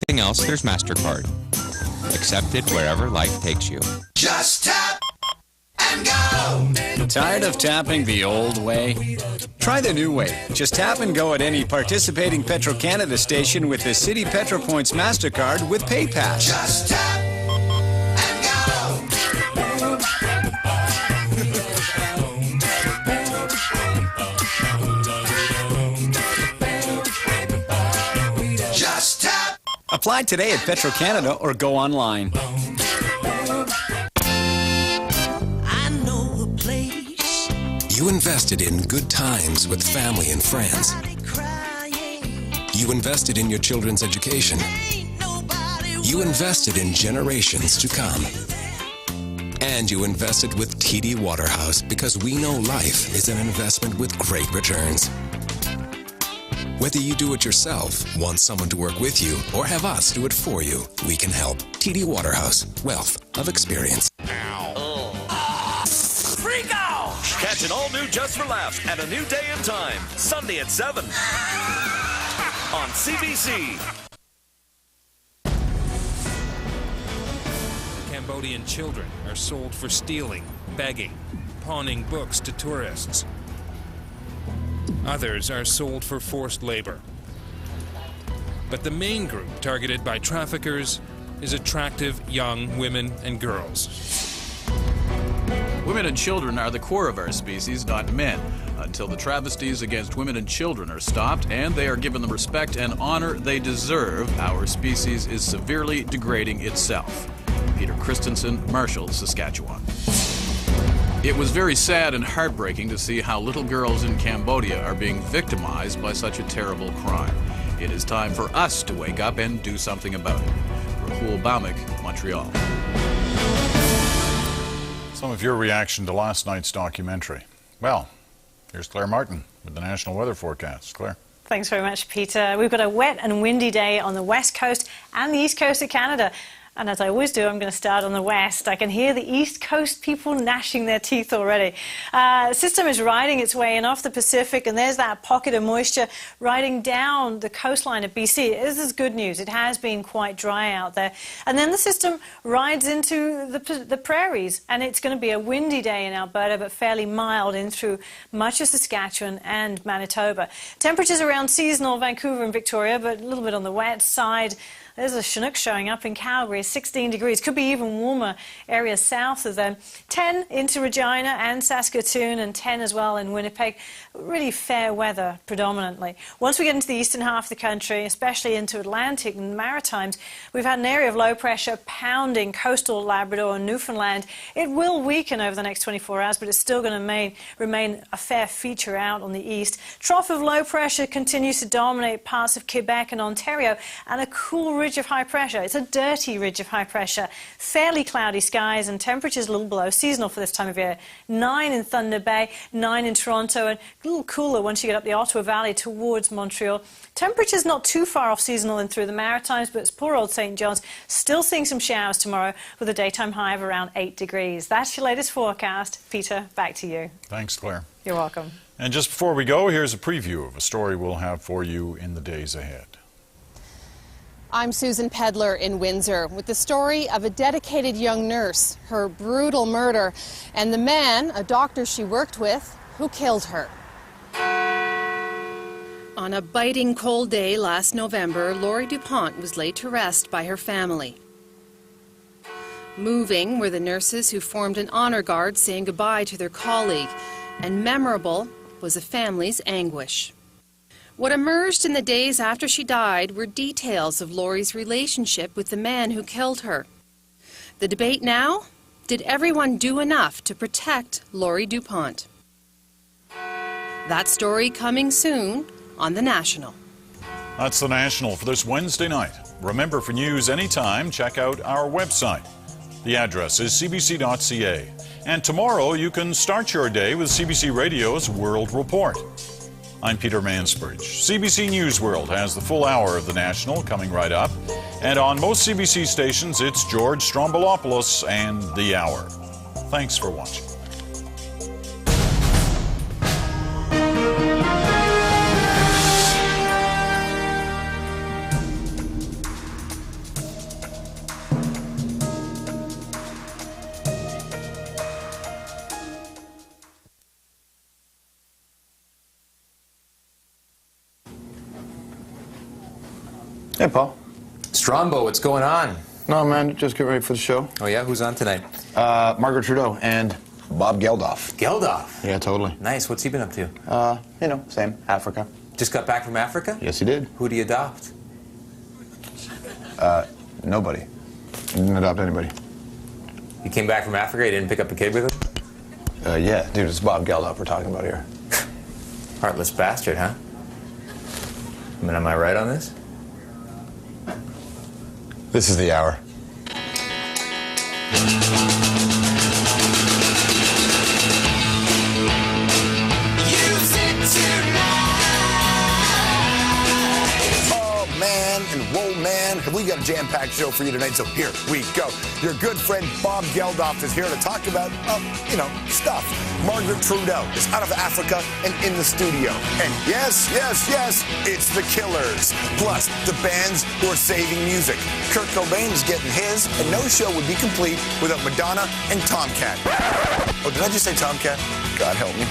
Anything else, there's MasterCard. Accepted wherever life takes you. Just tap and go. Tired of tapping the old way? Try the new way. Just tap and go at any participating Petro-Canada station with the City Petro-Points MasterCard with PayPass. Just tap and go. Just tap. Apply today at Petro-Canada or go online. You invested in good times with family and friends. You invested in your children's education. You invested in generations to come. And you invested with TD Waterhouse because we know life is an investment with great returns. Whether you do it yourself, want someone to work with you, or have us do it for you, we can help. TD Waterhouse, wealth of experience. Catch an all-new Just for Laughs and A New Day in Time, Sunday at 7 on CBC. Cambodian children are sold for stealing, begging, pawning books to tourists. Others are sold for forced labor. But the main group targeted by traffickers is attractive young women and girls. Women and children are the core of our species, not men. Until the travesties against women and children are stopped and they are given the respect and honor they deserve, our species is severely degrading itself. Peter Christensen, Marshall, Saskatchewan. It was very sad and heartbreaking to see how little girls in Cambodia are being victimized by such a terrible crime. It is time for us to wake up and do something about it. Rahul Baumik, Montreal. Some of your reaction to last night's documentary. Well, here's Claire Martin with the National Weather Forecast. Claire. Thanks very much, Peter. We've got a wet and windy day on the west coast and the east coast of Canada. And as I always do, I'm going to start on the west. I can hear the east coast people gnashing their teeth already. The system is riding its way in off the Pacific, and there's that pocket of moisture riding down the coastline of BC. This is good news. It has been quite dry out there. And then the system rides into the prairies, and it's going to be a windy day in Alberta, but fairly mild in through much of Saskatchewan and Manitoba. Temperatures around seasonal Vancouver and Victoria, but a little bit on the wet side. There's a Chinook showing up in Calgary, 16 degrees. Could be even warmer areas south of them. 10 into Regina and Saskatoon, and 10 as well in Winnipeg. Really fair weather predominantly. Once we get into the eastern half of the country, especially into Atlantic and Maritimes, we've had an area of low pressure pounding coastal Labrador and Newfoundland. It will weaken over the next 24 hours, but it's still going to remain a fair feature out on the east. Trough of low pressure continues to dominate parts of Quebec and Ontario, and a cool ridge of high pressure. It's a dirty ridge of high pressure. Fairly cloudy skies and temperatures a little below seasonal for this time of year. 9 in Thunder Bay, 9 in Toronto, and a little cooler once you get up the Ottawa Valley towards Montreal. Temperatures not too far off seasonal and through the Maritimes, but it's poor old St. John's. Still seeing some showers tomorrow with a daytime high of around 8 degrees. That's your latest forecast. Peter, back to you. Thanks, Claire. You're welcome. And just before we go, here's a preview of a story we'll have for you in the days ahead. I'm Susan Pedler in Windsor with the story of a dedicated young nurse, her brutal murder, and the man, a doctor she worked with, who killed her. On a biting cold day last November, Laurie DuPont was laid to rest by her family. Moving were the nurses who formed an honor guard saying goodbye to their colleague, and memorable was the family's anguish. What emerged in the days after she died were details of Laurie's relationship with the man who killed her. The debate now, did everyone do enough to protect Laurie DuPont? That story coming soon on The National. That's The National for this Wednesday night. Remember, for news anytime, check out our website. The address is cbc.ca. And tomorrow you can start your day with CBC Radio's World Report. I'm Peter Mansbridge. CBC News World has the full hour of The National coming right up. And on most CBC stations, it's George Strombolopoulos and The Hour. Thanks for watching. Hey, Paul. Strombo, what's going on? No, man, just get ready for the show. Oh, yeah? Who's on tonight? Margaret Trudeau and Bob Geldof. Geldof? Yeah, totally. Nice. What's he been up to? You know, same. Africa. Just got back from Africa? Yes, he did. Who'd he adopt? Nobody. Didn't adopt anybody. He came back from Africa, he didn't pick up a kid with him? Yeah, dude, it's Bob Geldof we're talking about here. Heartless bastard, huh? I mean, am I right on this? This is the hour. Man, we got a jam-packed show for you tonight, so here we go. Your good friend Bob Geldof is here to talk about, stuff. Margaret Trudeau is out of Africa and in the studio. And yes, it's the Killers. Plus, the bands who are saving music. Kurt Cobain is getting his, and no show would be complete without Madonna and Tomcat. Oh, did I just say Tomcat? God help me.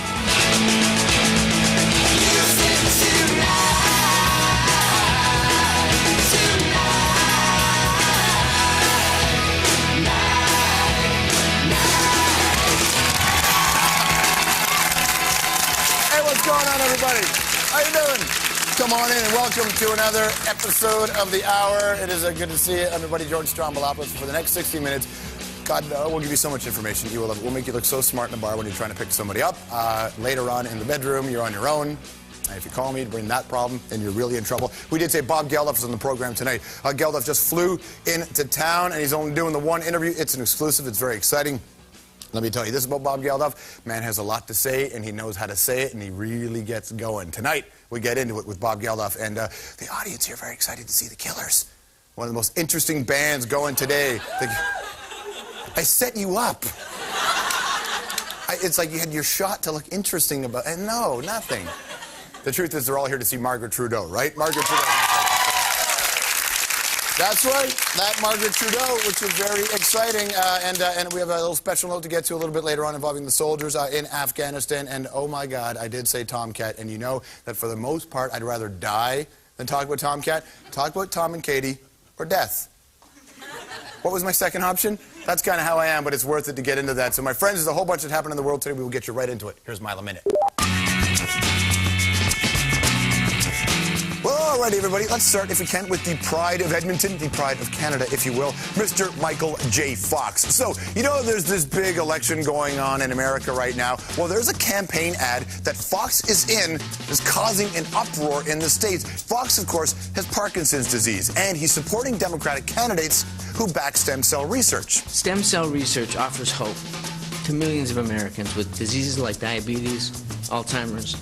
What's going on, everybody? How you doing? Come on in and welcome to another episode of The Hour. It is good to see you. I'm your buddy George Strombolopoulos. For the next 60 minutes, God, we'll give you so much information. You will love it. We'll make you look so smart in the bar when you're trying to pick somebody up. Later on in the bedroom, you're on your own. And if you call me to bring that problem, then you're really in trouble. We did say Bob Geldof is on the program tonight. Geldof just flew into town, and he's only doing the one interview. It's an exclusive. It's very exciting. Let me tell you this about Bob Geldof. Man has a lot to say, and he knows how to say it, and he really gets going. Tonight, we get into it with Bob Geldof, and the audience here very excited to see the Killers. One of the most interesting bands going today. I set you up. It's like you had your shot to look interesting about, and no, nothing. The truth is they're all here to see Margaret Trudeau, right? Margaret Trudeau. That's right, that Margaret Trudeau, which is very exciting. And we have a little special note to get to a little bit later on involving the soldiers in Afghanistan. And oh my God, I did say Tomcat. And you know that for the most part, I'd rather die than talk about Tomcat. Talk about Tom and Katie or death. What was my second option? That's kind of how I am, but it's worth it to get into that. So my friends, there's a whole bunch that happened in the world today. We will get you right into it. Here's Mile a Minute. Well, all right, everybody, let's start, if we can, with the pride of Edmonton, the pride of Canada, if you will, Mr. Michael J. Fox. So, you know, there's this big election going on in America right now. Well, there's a campaign ad that Fox is in is causing an uproar in the States. Fox, of course, has Parkinson's disease, and he's supporting Democratic candidates who back stem cell research. Stem cell research offers hope to millions of Americans with diseases like diabetes, Alzheimer's,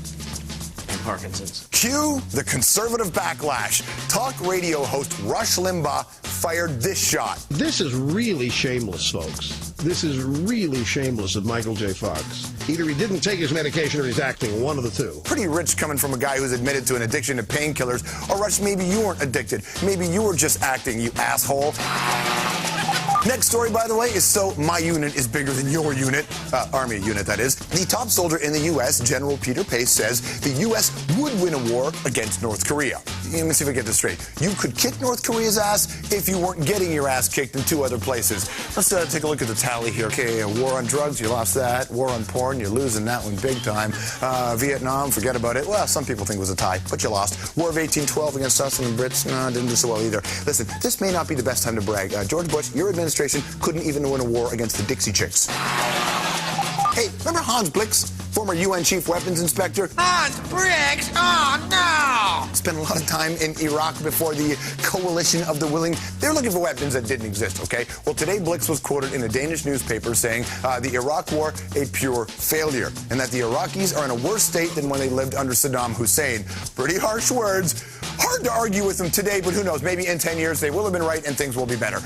and Parkinson's. Cue the conservative backlash. Talk radio host Rush Limbaugh fired this shot. This is really shameless, folks. This is really shameless of Michael J. Fox. Either he didn't take his medication or he's acting, one of the two. Pretty rich coming from a guy who's admitted to an addiction to painkillers. Or Rush, maybe you weren't addicted. Maybe you were just acting, you asshole. Next story, by the way, is so my unit is bigger than your unit, Army unit, that is. The top soldier in the U.S., General Peter Pace, says the U.S. would win a war against North Korea. Let me see if I get this straight. You could kick North Korea's ass if you weren't getting your ass kicked in 2 other places. Let's take a look at the tally here. Okay, war on drugs, you lost that. War on porn, you're losing that one big time. Vietnam, forget about it. Well, some people think it was a tie, but you lost. War of 1812 against us and the Brits, no, didn't do so well either. Listen, this may not be the best time to brag. George Bush, your administration couldn't even win a war against the Dixie Chicks. Hey, remember Hans Blix, former UN chief weapons inspector? Hans Blix? Oh, no! Spent a lot of time in Iraq before the coalition of the willing. They're looking for weapons that didn't exist, okay? Well, today Blix was quoted in a Danish newspaper saying the Iraq war, a pure failure, and that the Iraqis are in a worse state than when they lived under Saddam Hussein. Pretty harsh words. Hard to argue with them today, but who knows? Maybe in 10 years they will have been right and things will be better.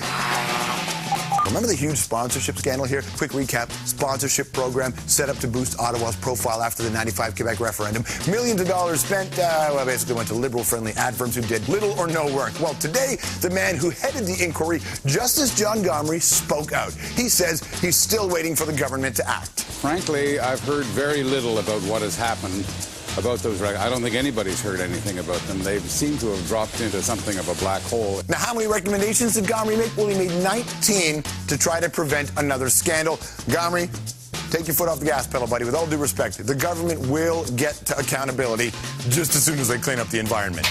Remember the huge sponsorship scandal here? Quick recap. Sponsorship program set up to boost Ottawa's profile after the 95 Quebec referendum. Millions of dollars spent, basically went to liberal-friendly ad firms who did little or no work. Well, today, the man who headed the inquiry, Justice John Gomery, spoke out. He says he's still waiting for the government to act. Frankly, I've heard very little about what has happened about those records. I don't think anybody's heard anything about them. They seem to have dropped into something of a black hole. Now, how many recommendations did Gomri make? Well, he made 19 to try to prevent another scandal. Gomri, take your foot off the gas pedal, buddy. With all due respect, the government will get to accountability just as soon as they clean up the environment.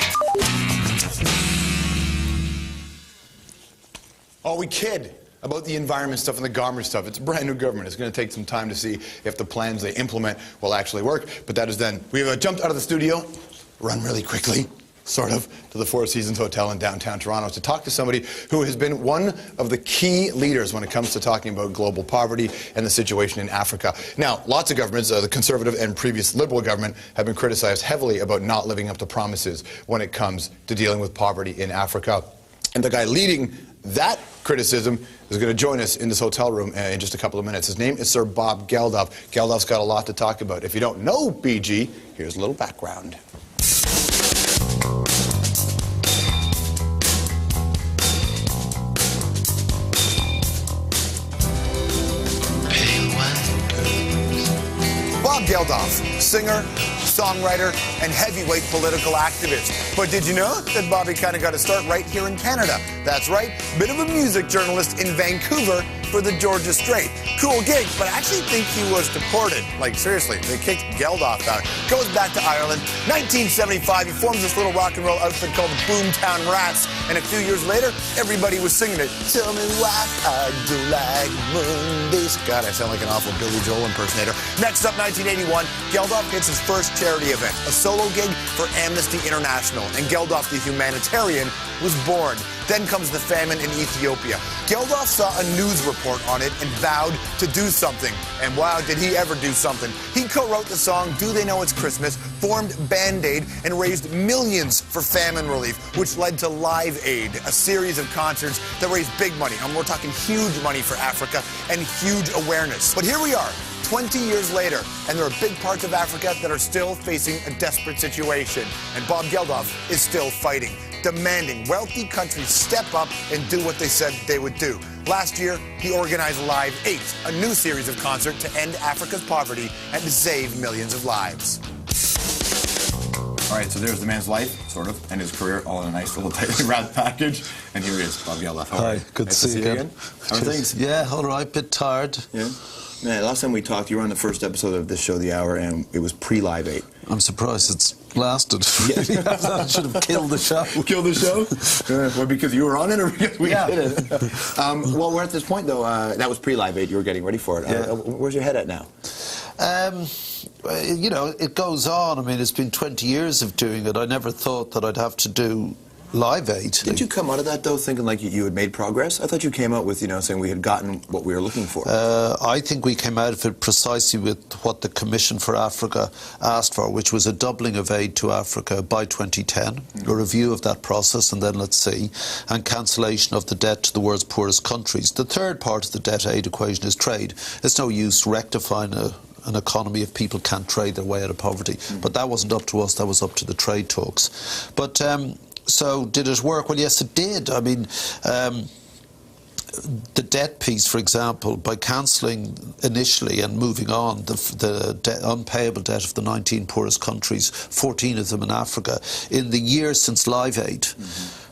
Oh, we kid about the environment stuff and the Gomri stuff. It's a brand new government. It's going to take some time to see if the plans they implement will actually work. But that is then. We have jumped out of the studio, run really quickly, sort of, to the Four Seasons Hotel in downtown Toronto to talk to somebody who has been one of the key leaders when it comes to talking about global poverty and the situation in Africa. Now, lots of governments, the Conservative and previous Liberal government, have been criticized heavily about not living up to promises when it comes to dealing with poverty in Africa. And the guy leading that criticism is going to join us in this hotel room in just a couple of minutes. His name is Sir Bob Geldof. Geldof's got a lot to talk about. If you don't know BG, here's a little background. Bob Geldof, singer, songwriter, and heavyweight political activist. But did you know that Bobby kind of got to start right here in Canada? That's right, bit of a music journalist in Vancouver for the Georgia Strait. Cool gig, but I actually think he was deported. Like, seriously, they kicked Geldof out. Goes back to Ireland. 1975, he forms this little rock and roll outfit called the Boomtown Rats, and a few years later, everybody was singing it. Tell me why I do like Mondays. God, I sound like an awful Billy Joel impersonator. Next up, 1981, Geldof hits his first charity event, a solo gig for Amnesty International, and Geldof the humanitarian was born. Then comes the famine in Ethiopia. Geldof saw a news report on it and vowed to do something. And wow, did he ever do something. He co-wrote the song Do They Know It's Christmas, formed Band-Aid, and raised millions for famine relief, which led to Live Aid, a series of concerts that raised big money. And we're talking huge money for Africa and huge awareness. But here we are, 20 years later, and there are big parts of Africa that are still facing a desperate situation. And Bob Geldof is still fighting, demanding wealthy countries step up and do what they said they would do. Last year, he organized Live 8, a new series of concerts to end Africa's poverty and to save millions of lives. All right, so there's the man's life, sort of, and his career all in a nice little tightly wrapped package. And here he is, Bob Geldof. Hi, good to see you again. How are things? Yeah, all right, bit tired. Yeah. Man, last time we talked, you were on the first episode of this show, The Hour, and it was pre-Live 8. I'm surprised it's lasted. I should have killed the show. Killed the show? Well, because you were on it or because we did it? Well, we're at this point, though. That was pre-Live 8. You were getting ready for it. Yeah. Where's your head at now? You know, it goes on. I mean, it's been 20 years of doing it. I never thought that I'd have to do Live 8. Did you come out of that, though, thinking like you had made progress? I thought you came out with, you know, saying we had gotten what we were looking for. I think we came out of it precisely with what the Commission for Africa asked for, which was a doubling of aid to Africa by 2010, a review of that process, and then let's see, and cancellation of the debt to the world's poorest countries. The third part of the debt aid equation is trade. It's no use rectifying an economy if people can't trade their way out of poverty. But that wasn't up to us, that was up to the trade talks. But so did it work? Well, yes, it did. I mean, the debt piece, for example, by cancelling initially and moving on the unpayable debt of the 19 poorest countries, 14 of them in Africa, in the years since Live 8,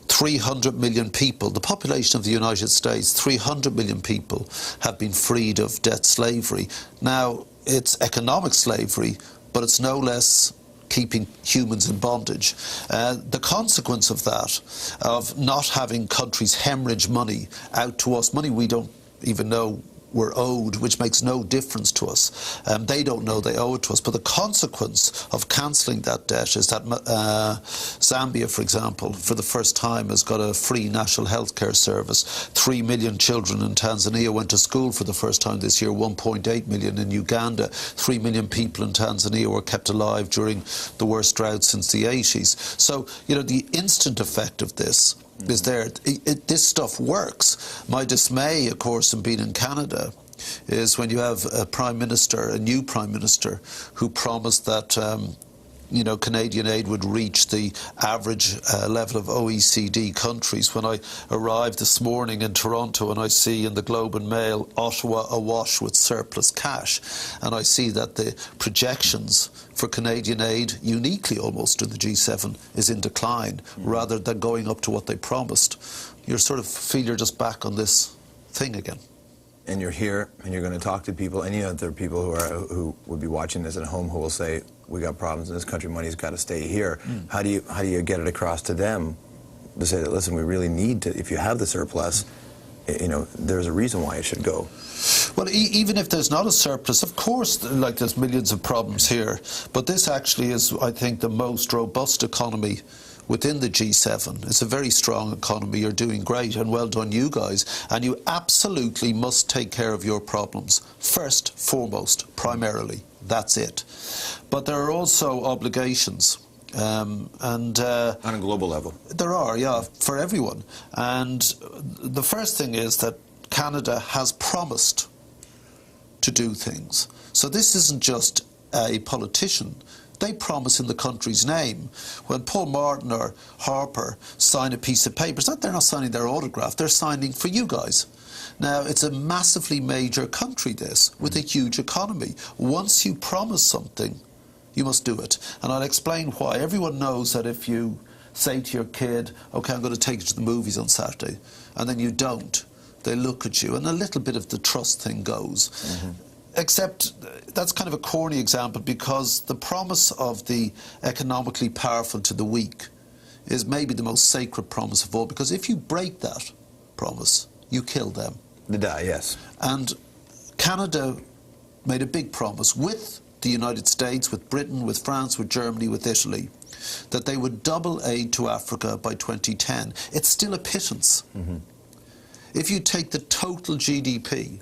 300 million people, the population of the United States, 300 million people have been freed of debt slavery. Now, it's economic slavery, but it's no less keeping humans in bondage. The consequence of that, of not having countries hemorrhage money out to us, money we don't even know we're owed, which makes no difference to us. They don't know they owe it to us. But the consequence of cancelling that debt is that Zambia, for example, for the first time has got a free national health care service. 3 million children in Tanzania went to school for the first time this year, 1.8 million in Uganda. 3 million people in Tanzania were kept alive during the worst drought since the 80s. So, you know, the instant effect of this is there. This stuff works. My dismay, of course, in being in Canada is when you have a Prime Minister, a new Prime Minister, who promised that Canadian aid would reach the average level of OECD countries. When I arrived this morning in Toronto and I see in the Globe and Mail Ottawa awash with surplus cash, and I see that the projections for Canadian aid, uniquely almost in the G7, is in decline rather than going up to what they promised, you sort of feel you're just back on this thing again. And you're here, and you're going to talk to people, and there are people who would be watching this at home who will say, we got problems in this country, money's got to stay here. How do you get it across to them to say that, listen, we really need to, if you have the surplus, there's a reason why it should go? Well, even if there's not a surplus, of course, there's millions of problems here, but this actually is, I think, the most robust economy within the G7. It's a very strong economy. You're doing great, and well done you guys. And you absolutely must take care of your problems first, foremost, primarily. That's it. But there are also obligations. On a global level. There are, yeah, for everyone. And the first thing is that Canada has promised to do things. So this isn't just a politician. They promise in the country's name. When Paul Martin or Harper sign a piece of paper, they're not signing their autograph, they're signing for you guys. Now, it's a massively major country, this, with a huge economy. Once you promise something, you must do it. And I'll explain why. Everyone knows that if you say to your kid, OK, I'm going to take you to the movies on Saturday, and then you don't, they look at you, and a little bit of the trust thing goes. Except that's kind of a corny example, because the promise of the economically powerful to the weak is maybe the most sacred promise of all, because if you break that promise, you kill them. They die, yes. And Canada made a big promise with the United States, with Britain, with France, with Germany, with Italy, that they would double aid to Africa by 2010. It's still a pittance. If you take the total GDP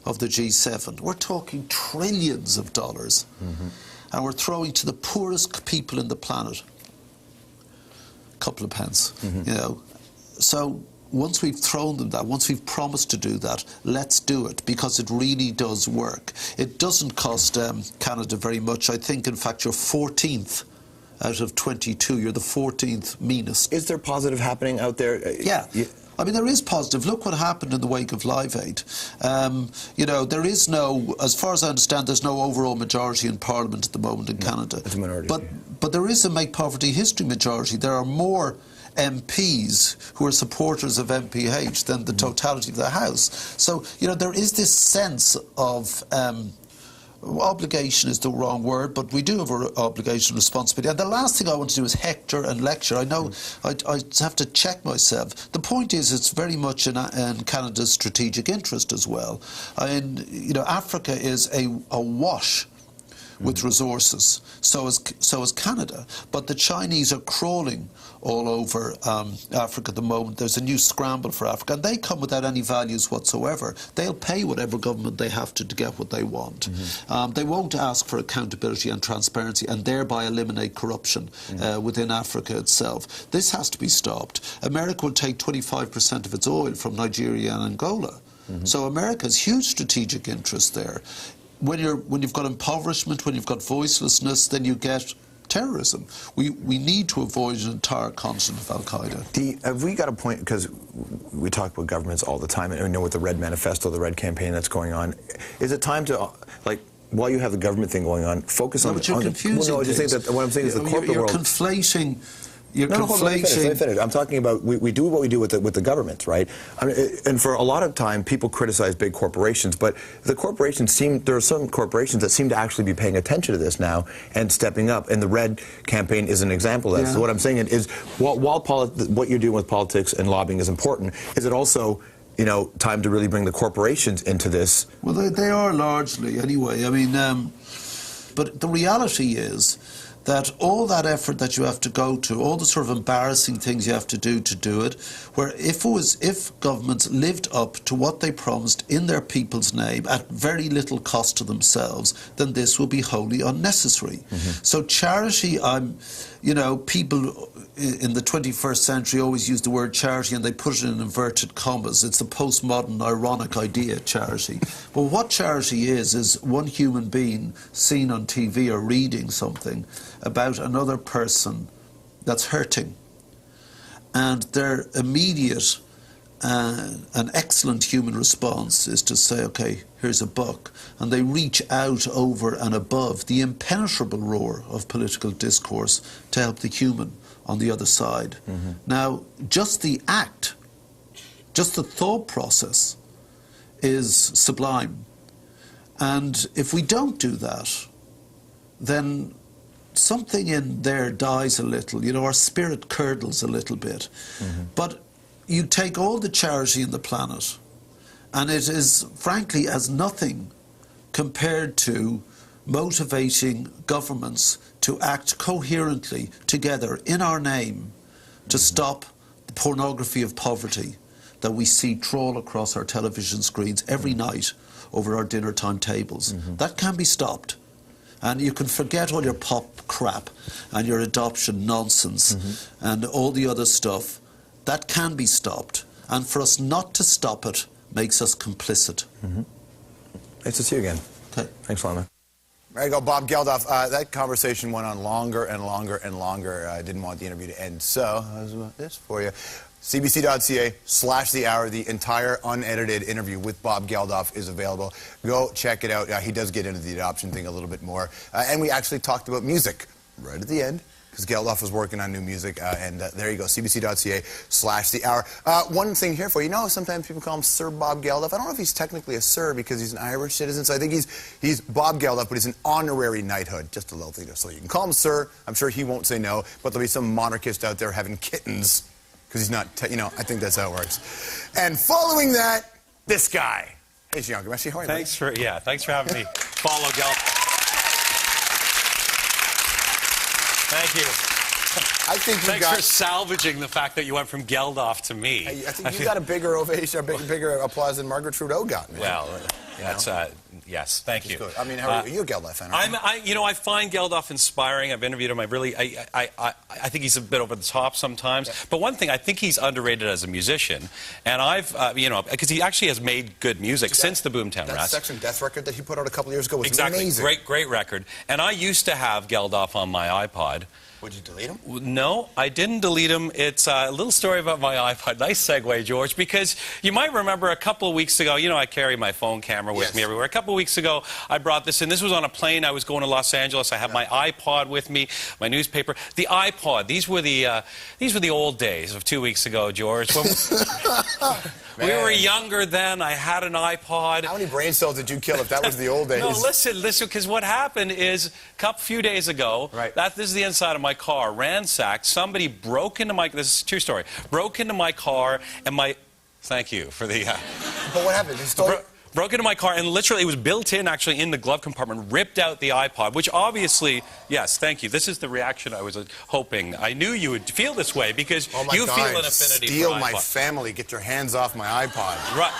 of the G7, we're talking trillions of dollars, and we're throwing to the poorest people in the planet a couple of pence, So once we've thrown them that, once we've promised to do that, let's do it, because it really does work. It doesn't cost Canada very much. I think, in fact, you're 14th out of 22. You're the 14th meanest. Is there positive happening out there? Yeah. I mean, there is positive. Look what happened in the wake of Live Aid. There is no, as far as I understand, there's no overall majority in Parliament at the moment in Canada. It's a minority. But there is a Make Poverty History majority. There are more MPs who are supporters of MPH than the totality of the House. So, there is this sense of obligation is the wrong word, but we do have an obligation and responsibility. And the last thing I want to do is hector and lecture. I know I have to check myself. The point is, it's very much in Canada's strategic interest as well. Africa is awash with resources. So is Canada. But the Chinese are crawling all over Africa at the moment. There's a new scramble for Africa, and they come without any values whatsoever. They'll pay whatever government they have to get what they want. They won't ask for accountability and transparency, and thereby eliminate corruption within Africa itself. This has to be stopped. America will take 25% of its oil from Nigeria and Angola. So America's huge strategic interest there. When you've got impoverishment, when you've got voicelessness, then you get terrorism. We need to avoid an entire continent of Al-Qaeda. Have we got a point, because we talk about governments all the time, and we know with the Red Manifesto, the Red campaign that's going on, is it time to, while you have the government thing going on, focus on... But you're confusing things. What I'm saying is the corporate world... You're conflating... Let me finish. I'm talking about we do what we do with the government, right? And for a lot of time, people criticize big corporations, but the corporations there are some corporations that seem to actually be paying attention to this now and stepping up. And the Red campaign is an example of that. So what I'm saying is, while what you're doing with politics and lobbying is important, is it also time to really bring the corporations into this? Well, they are largely anyway. I mean, but the reality is that all that effort that you have to go to, all the sort of embarrassing things you have to do it, where if governments lived up to what they promised in their people's name at very little cost to themselves, then this will be wholly unnecessary. So charity, people in the 21st century always use the word charity and they put it in inverted commas. It's a postmodern, ironic idea, charity. But what charity is one human being seen on TV or reading something about another person that's hurting. And their immediate an excellent human response is to say, okay, here's a buck. And they reach out over and above the impenetrable roar of political discourse to help the human on the other side. Now, just the act, just the thought process is sublime. And if we don't do that, then something in there dies a little. You know, our spirit curdles a little bit. But you take all the charity in the planet, and it is, frankly, as nothing compared to motivating governments to act coherently together in our name to stop the pornography of poverty that we see trawl across our television screens every night over our dinner time tables. That can be stopped. And you can forget all your pop crap and your adoption nonsense and all the other stuff. That can be stopped. And for us not to stop it makes us complicit. Nice to see you again. Okay. Thanks, Lana. There you go, Bob Geldof. That conversation went on longer and longer and longer. I didn't want the interview to end, so here's this for you. CBC.ca/The Hour. The entire unedited interview with Bob Geldof is available. Go check it out. He does get into the adoption thing a little bit more. And we actually talked about music right at the end, because Geldof was working on new music. And there you go, CBC.ca/The Hour. One thing here for you. You know, sometimes people call him Sir Bob Geldof. I don't know if he's technically a sir because he's an Irish citizen. So I think he's Bob Geldof, but he's an honorary knighthood. Just a little thing there. So you can call him sir. I'm sure he won't say no. But there'll be some monarchist out there having kittens because he's not, you know, I think that's how it works. And following that, this guy. Hey, Jean Gameshi, how are you? Thanks for having me. Follow Geldof. Thank you. I think you Thanks for salvaging the fact that you went from Geldof to me. I think you got a bigger ovation, a bigger applause than Margaret Trudeau got, man. Well, that's yes. Thank you. Good. I mean, how are you? You're a Geldof fan, aren't you? I find Geldof inspiring. I've interviewed him. I think he's a bit over the top sometimes. Yeah. But one thing, I think he's underrated as a musician. And I've, because he actually has made good music since the Boomtown Rats. That Sex and Death record that he put out a couple years ago was exactly amazing. Great record. And I used to have Geldof on my iPod. Would you delete him? No, I didn't delete him. It's a little story about my iPod. Nice segue, George, because you might remember a couple of weeks ago, you know, I carry my phone camera with me everywhere. A couple of weeks ago, I brought this in. This was on a plane. I was going to Los Angeles. I had my iPod with me, my newspaper. The iPod, these were the old days of 2 weeks ago, George. When we were younger then. I had an iPod. How many brain cells did you kill if that was the old days? No, listen, because what happened is a few days ago, this is the inside of my car, ransacked. Somebody broke into my, this is a true story, broke into my car and my, thank you for the... But what happened? They stole broke into my car and literally it was built in actually in the glove compartment, ripped out the iPod, which obviously, yes, thank you. This is the reaction I was hoping. I knew you would feel this way because you feel an affinity steal for iPod. My family, get your hands off my iPod. Right.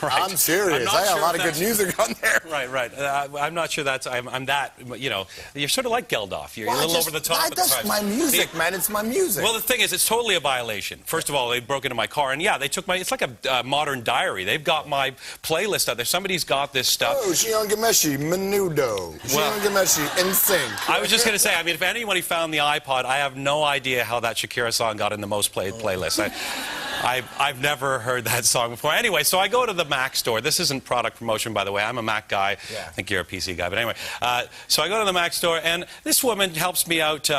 I'm serious. I got a lot of good music on there. Right. I'm not sure that's... I'm that, you know... You're sort of like Geldof. You're a little over the top. That's my music, man. It's my music. Well, the thing is, it's totally a violation. First of all, they broke into my car, and yeah, they took my... It's like a modern diary. They've got my playlist out there. Somebody's got this stuff. Oh, Jean Gameshi, Menudo. Jean Gameshi, NSYNC. I was just going to say, I mean, if anybody found the iPod, I have no idea how that Shakira song got in the most played playlist. I've never heard that song before. Anyway, so I go to the Mac store. This isn't product promotion, by the way. I'm a Mac guy. Yeah. I think you're a PC guy. But anyway, so I go to the Mac store, and this woman helps me out to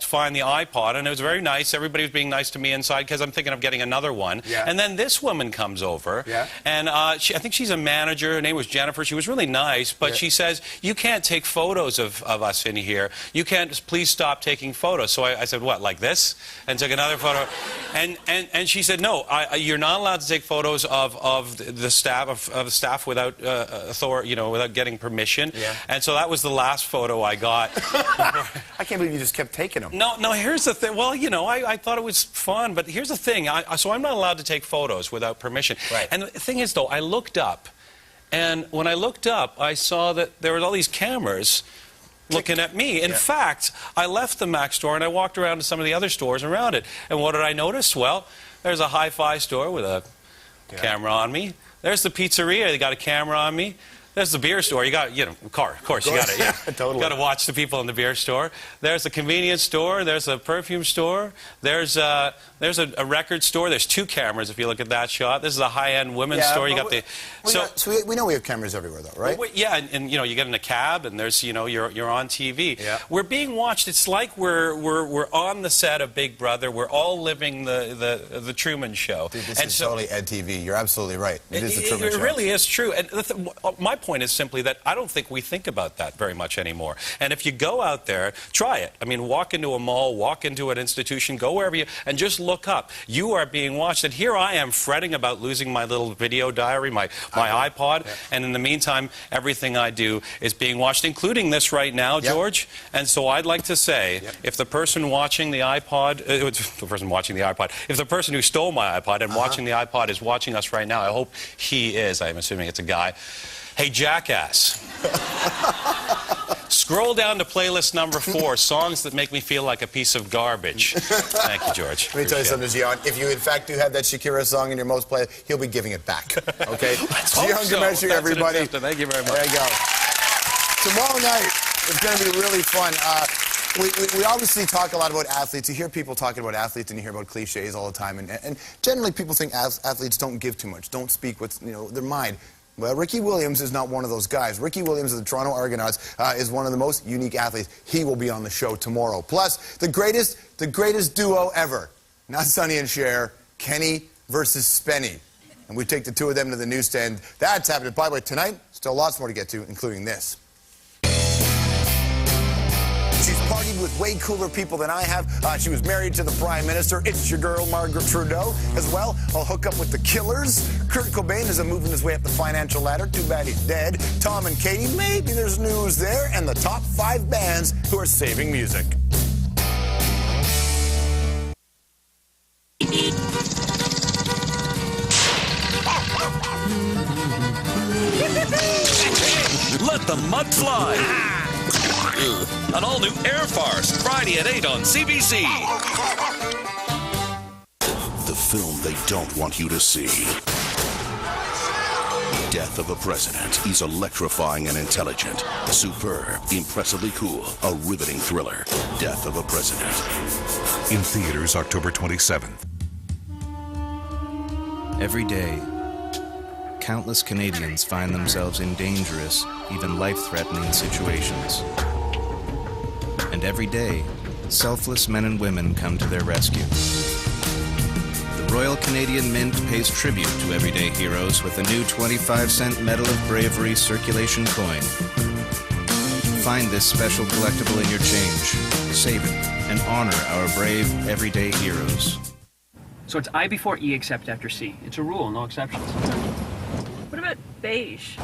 find the iPod, and it was very nice. Everybody was being nice to me inside because I'm thinking of getting another one. Yeah. And then this woman comes over, and I think she's a manager. Her name was Jennifer. She was really nice, but she says, you can't take photos of us in here. You can't, please stop taking photos. So I said, what, like this? And took another photo. And she said, no, you're not allowed to take photos of the staff without authority, without getting permission. Yeah. And so that was the last photo I got. I can't believe you just kept taking them. No, here's the thing. Well, I thought it was fun, but here's the thing. So I'm not allowed to take photos without permission. Right. And the thing is, though, I looked up, and when I looked up, I saw that there were all these cameras looking at me. In fact, I left the Mac store and I walked around to some of the other stores around it. And what did I notice? Well, there's a hi-fi store with a camera on me. There's the pizzeria. They got a camera on me. There's the beer store. You got, of course, you got to, Totally. got to watch the people in the beer store. There's a convenience store. There's a perfume store. There's a record store. There's 2 cameras if you look at that shot. This is a high-end women's store. You got we know we have cameras everywhere, though, right? Yeah, and you get in a cab, and there's you're on TV. Yeah. We're being watched. It's like we're on the set of Big Brother. We're all living the Truman Show. Dude, this is totally Ed TV. You're absolutely right. It is the Truman Show. It really is true. And my point is simply that I don't think we think about that very much anymore. And if you go out there, try it. I mean, walk into a mall, walk into an institution, go wherever and just look up. You are being watched. And here I am fretting about losing my little video diary, my iPod. Yeah. And in the meantime, everything I do is being watched, including this right now, George. And so I'd like to say, if the person watching the iPod, if the person who stole my iPod and watching the iPod is watching us right now, I hope he is. I'm assuming it's a guy. Hey, jackass. Scroll down to playlist number 4, songs that make me feel like a piece of garbage. Thank you, George. Let me tell you something, Gian. If you, in fact, do have that Shakira song in your most play, he'll be giving it back. Okay? Gian Gomeschi, everybody. Thank you very much. There you go. Tomorrow night, it's going to be really fun. We obviously talk a lot about athletes. You hear people talking about athletes and you hear about cliches all the time. And generally people think athletes don't give too much, don't speak what's their mind. Well, Ricky Williams is not one of those guys. Ricky Williams of the Toronto Argonauts is one of the most unique athletes. He will be on the show tomorrow. Plus, the greatest duo ever. Not Sonny and Cher, Kenny versus Spenny. And we take the 2 of them to the newsstand. That's happening. By the way, tonight, still lots more to get to, including this. She's partied with way cooler people than I have. She was married to the Prime Minister. It's your girl, Margaret Trudeau. As well, I'll hook up with the Killers. Kurt Cobain is moving his way up the financial ladder. Too bad he's dead. Tom and Katie, maybe there's news there. And the top 5 bands who are saving music. Let the mud fly. An all-new Air Farce, Friday at 8 on CBC. The film they don't want you to see. Death of a President. He's electrifying and intelligent. Superb, impressively cool, a riveting thriller. Death of a President. In theaters October 27th. Every day, countless Canadians find themselves in dangerous, even life-threatening situations. And every day, selfless men and women come to their rescue. The Royal Canadian Mint pays tribute to everyday heroes with a new 25-cent Medal of Bravery circulation coin. Find this special collectible in your change, save it, and honor our brave, everyday heroes. So it's I before E except after C. It's a rule, no exceptions. What about beige?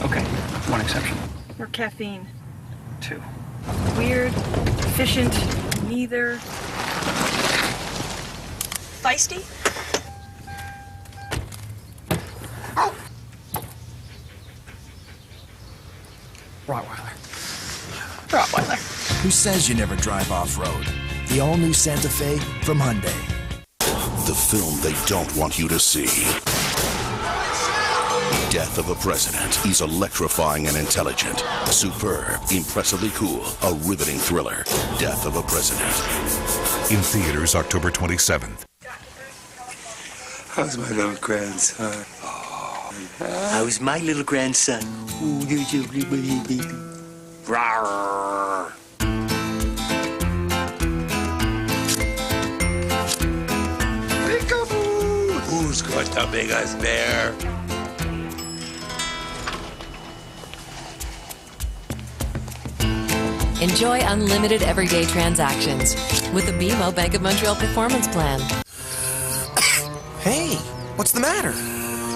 Okay, 1 exception. Or caffeine? 2. Weird, efficient, neither. Feisty? Rottweiler. Who says you never drive off-road? The all-new Santa Fe from Hyundai. The film they don't want you to see. Death of a President. He's electrifying and intelligent. Superb, impressively cool, a riveting thriller. Death of a President. In theaters October 27th. How's my little grandson? How's my little grandson? Ooh, there's a little baby. Rawr. Peekaboo! Who's got the biggest bear? Enjoy unlimited everyday transactions with the BMO Bank of Montreal Performance Plan. Hey, what's the matter?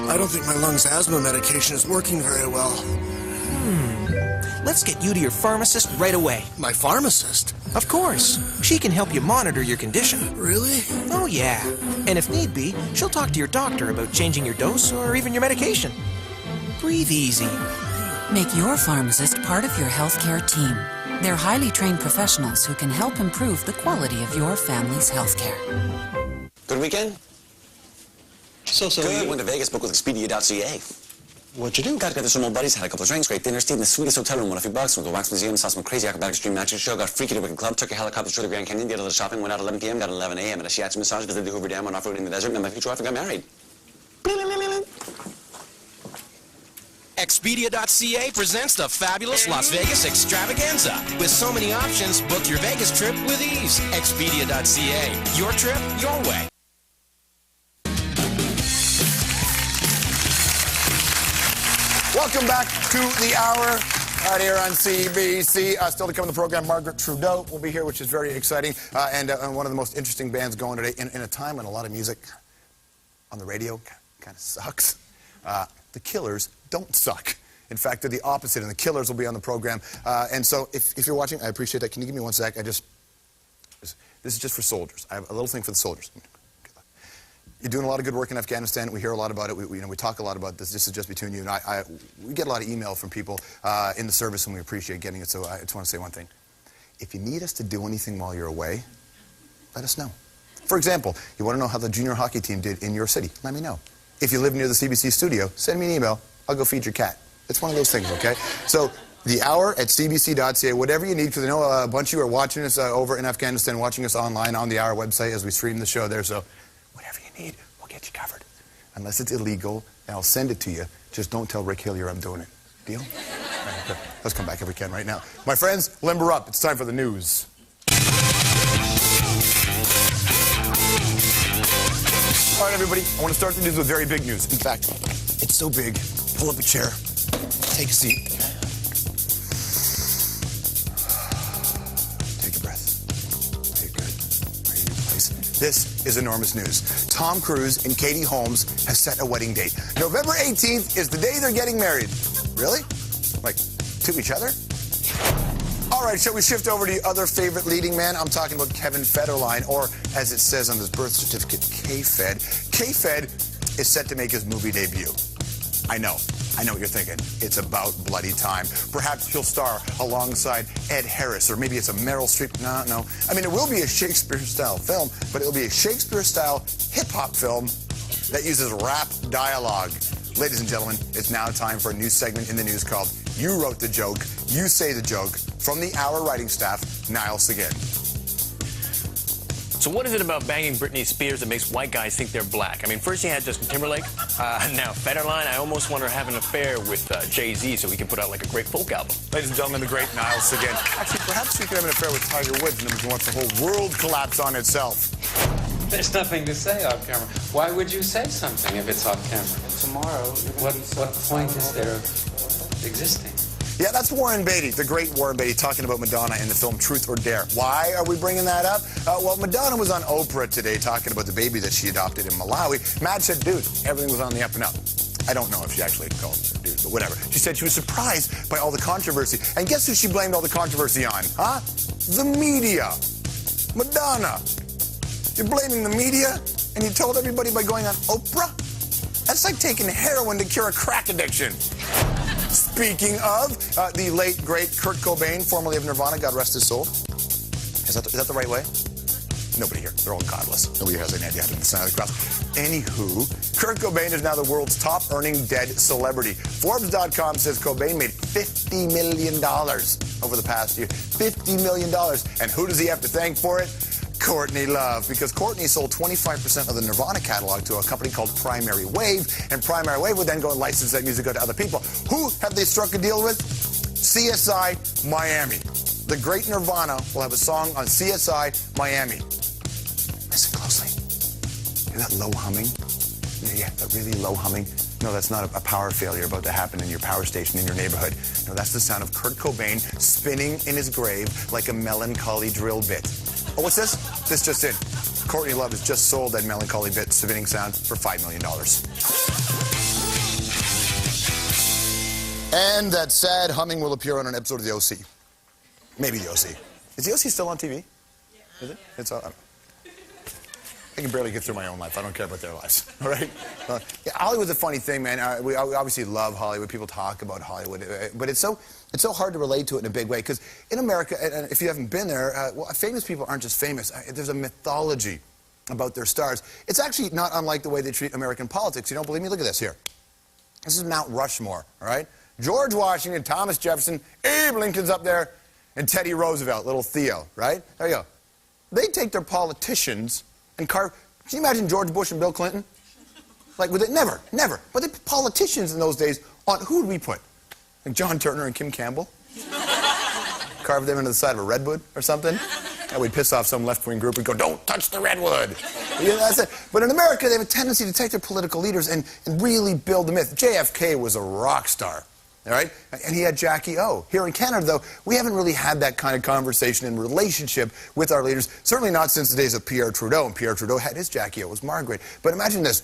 I don't think my lungs asthma medication is working very well. Let's get you to your pharmacist right away. My pharmacist? Of course. She can help you monitor your condition. Really? Oh, yeah. And if need be, she'll talk to your doctor about changing your dose or even your medication. Breathe easy. Make your pharmacist part of your healthcare team. They're highly trained professionals who can help improve the quality of your family's healthcare. Good weekend? So Good. Went to Vegas, booked with Expedia.ca. What'd you do? Got together some old buddies, had a couple of drinks, great dinner, stayed in the sweetest hotel room, won a few bucks, went to the Wax Museum, saw some crazy acrobatic stream magic show, got freaky to a wicked club, took a helicopter to the Grand Canyon, did a little shopping, went out at 11 p.m., got at 11 a.m., had a shiatsu massage, visited the Hoover Dam, went off-roading in the desert, met my future wife and got married. Expedia.ca presents the fabulous Las Vegas extravaganza. With so many options, book your Vegas trip with ease. Expedia.ca. Your trip, your way. Welcome back to the hour right here on CBC. Still to come in the program, Margaret Trudeau will be here, which is very exciting. And one of the most interesting bands going today in a time when a lot of music on the radio kind of sucks. The Killers don't suck. In fact, they're the opposite, and the Killers will be on the program. And so if you're watching, I appreciate that. Can you give me 1 sec? This is just for soldiers. I have a little thing for the soldiers. You're doing a lot of good work in Afghanistan. We hear a lot about it. We talk a lot about this. This is just between you and I. We get a lot of email from people in the service, and we appreciate getting it. So I just want to say one thing. If you need us to do anything while you're away, let us know. For example, you want to know how the junior hockey team did in your city? Let me know. If you live near the CBC studio, send me an email. I'll go feed your cat. It's one of those things, okay? So the hour at cbc.ca, whatever you need, because I know a bunch of you are watching us over in Afghanistan, watching us online on the hour website as we stream the show there. So whatever you need, we'll get you covered. Unless it's illegal, and I'll send it to you. Just don't tell Rick Hillier I'm doing it. Deal? Right, okay. Let's come back if we can right now. My friends, limber up. It's time for the news. All right, everybody, I want to start the news with very big news. In fact, it's so big. Pull up a chair. Take a seat. Take a breath. Okay, good. Are you in place? This is enormous news. Tom Cruise and Katie Holmes have set a wedding date. November 18th is the day they're getting married. Really? Like, to each other? All right, shall we shift over to the other favorite leading man? I'm talking about Kevin Federline, or as it says on his birth certificate, K-Fed. K-Fed is set to make his movie debut. I know what you're thinking. It's about bloody time. Perhaps he'll star alongside Ed Harris, or maybe it's a Meryl Streep. No. I mean, it will be a Shakespeare-style film, but it'll be a Shakespeare-style hip-hop film that uses rap dialogue. Ladies and gentlemen, it's now time for a new segment in the news called You Wrote the Joke, You Say the Joke, from the Hour writing staff, Niall Seguin. So what is it about banging Britney Spears that makes white guys think they're black? I mean, first you had Justin Timberlake, now Federline. I almost want her to have an affair with Jay-Z so we can put out like a great folk album. Ladies and gentlemen, the great Niall Seguin. Actually, perhaps we could have an affair with Tiger Woods and then we can watch the whole world collapse on itself. There's nothing to say off camera. Why would you say something if it's off camera? Tomorrow, what point is there of existing? Yeah, that's Warren Beatty, the great Warren Beatty, talking about Madonna in the film Truth or Dare. Why are we bringing that up? Well, Madonna was on Oprah today talking about the baby that she adopted in Malawi. Mad said, dude, everything was on the up and up. I don't know if she actually called her dude, but whatever. She said she was surprised by all the controversy. And guess who she blamed all the controversy on? Huh? The media. Madonna. You're blaming the media? And you told everybody by going on Oprah? That's like taking heroin to cure a crack addiction. Speaking of, the late, great Kurt Cobain, formerly of Nirvana, God rest his soul. Is that the right way? Nobody here. They're all godless. Nobody has any idea how to do the sign of the cross. Anywho, Kurt Cobain is now the world's top-earning dead celebrity. Forbes.com says Cobain made $50 million over the past year. $50 million. And who does he have to thank for it? Courtney Love, because Courtney sold 25% of the Nirvana catalog to a company called Primary Wave, and Primary Wave would then go and license that music out to other people. Who have they struck a deal with? CSI Miami. The great Nirvana will have a song on CSI Miami. Listen closely. Hear that low humming? Yeah, that really low humming. No, that's not a power failure about to happen in your power station in your neighborhood. No, that's the sound of Kurt Cobain spinning in his grave like a melancholy drill bit. Oh, what's this? This just in. Courtney Love has just sold that melancholy bit spinning sound for $5 million. And that sad humming will appear on an episode of The OC. Maybe The OC. Is The OC still on TV? Yeah. Is it? It's on. I can barely get through my own life. I don't care about their lives. All right? Yeah, Hollywood's a funny thing, man. We obviously love Hollywood. People talk about Hollywood. But it's so hard to relate to it in a big way. Because in America, and if you haven't been there, well, famous people aren't just famous. There's a mythology about their stars. It's actually not unlike the way they treat American politics. You don't believe me? Look at this here. This is Mount Rushmore, all right? George Washington, Thomas Jefferson, Abe Lincoln's up there, and Teddy Roosevelt, little Theo, right? There you go. They take their politicians and carve... Can you imagine George Bush and Bill Clinton? Like, with it, never. But the politicians in those days, who would we put? Like John Turner and Kim Campbell? Carve them into the side of a redwood or something? And we'd piss off some left-wing group and go, don't touch the redwood. You know, that's it. But in America, they have a tendency to take their political leaders and really build the myth. JFK was a rock star, all right? And he had Jackie O. Here in Canada, though, we haven't really had that kind of conversation and relationship with our leaders, certainly not since the days of Pierre Trudeau. And Pierre Trudeau had his Jackie O. It was Margaret. But imagine this.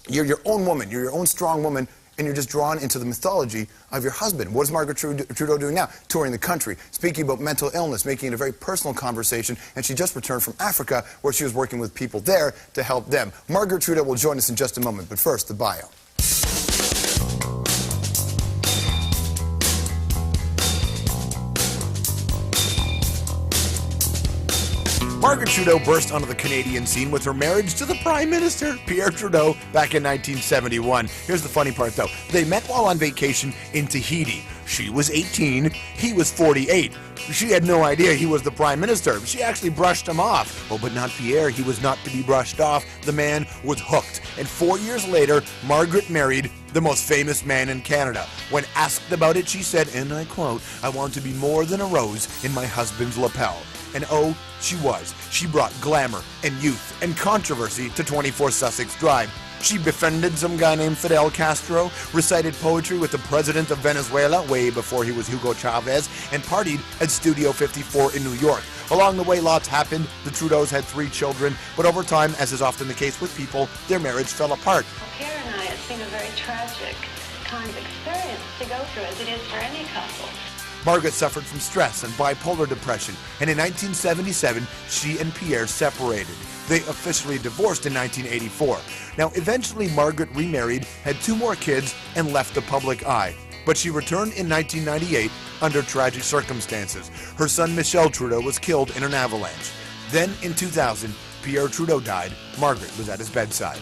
You're your own woman. You're your own strong woman. And you're just drawn into the mythology of your husband. What is Margaret Trudeau doing now? Touring the country, speaking about mental illness, making it a very personal conversation, and she just returned from Africa where she was working with people there to help them. Margaret Trudeau will join us in just a moment, but first, the bio. Margaret Trudeau burst onto the Canadian scene with her marriage to the Prime Minister, Pierre Trudeau, back in 1971. Here's the funny part, though. They met while on vacation in Tahiti. She was 18, he was 48. She had no idea he was the Prime Minister. She actually brushed him off. Oh, but not Pierre. He was not to be brushed off. The man was hooked. And 4 years later, Margaret married the most famous man in Canada. When asked about it, she said, and I quote, "I want to be more than a rose in my husband's lapel." And oh, she was. She brought glamour and youth and controversy to 24 Sussex Drive. She befriended some guy named Fidel Castro, recited poetry with the president of Venezuela way before he was Hugo Chavez, and partied at Studio 54 in New York. Along the way, lots happened. The Trudeaus had 3 children, but over time, as is often the case with people, their marriage fell apart. Well, Pierre and I, it's been a very tragic kind of experience to go through, as it is for any couple. Margaret suffered from stress and bipolar depression, and in 1977, she and Pierre separated. They officially divorced in 1984. Now, eventually, Margaret remarried, had 2 more kids, and left the public eye. But she returned in 1998 under tragic circumstances. Her son, Michel Trudeau, was killed in an avalanche. Then, in 2000, Pierre Trudeau died. Margaret was at his bedside.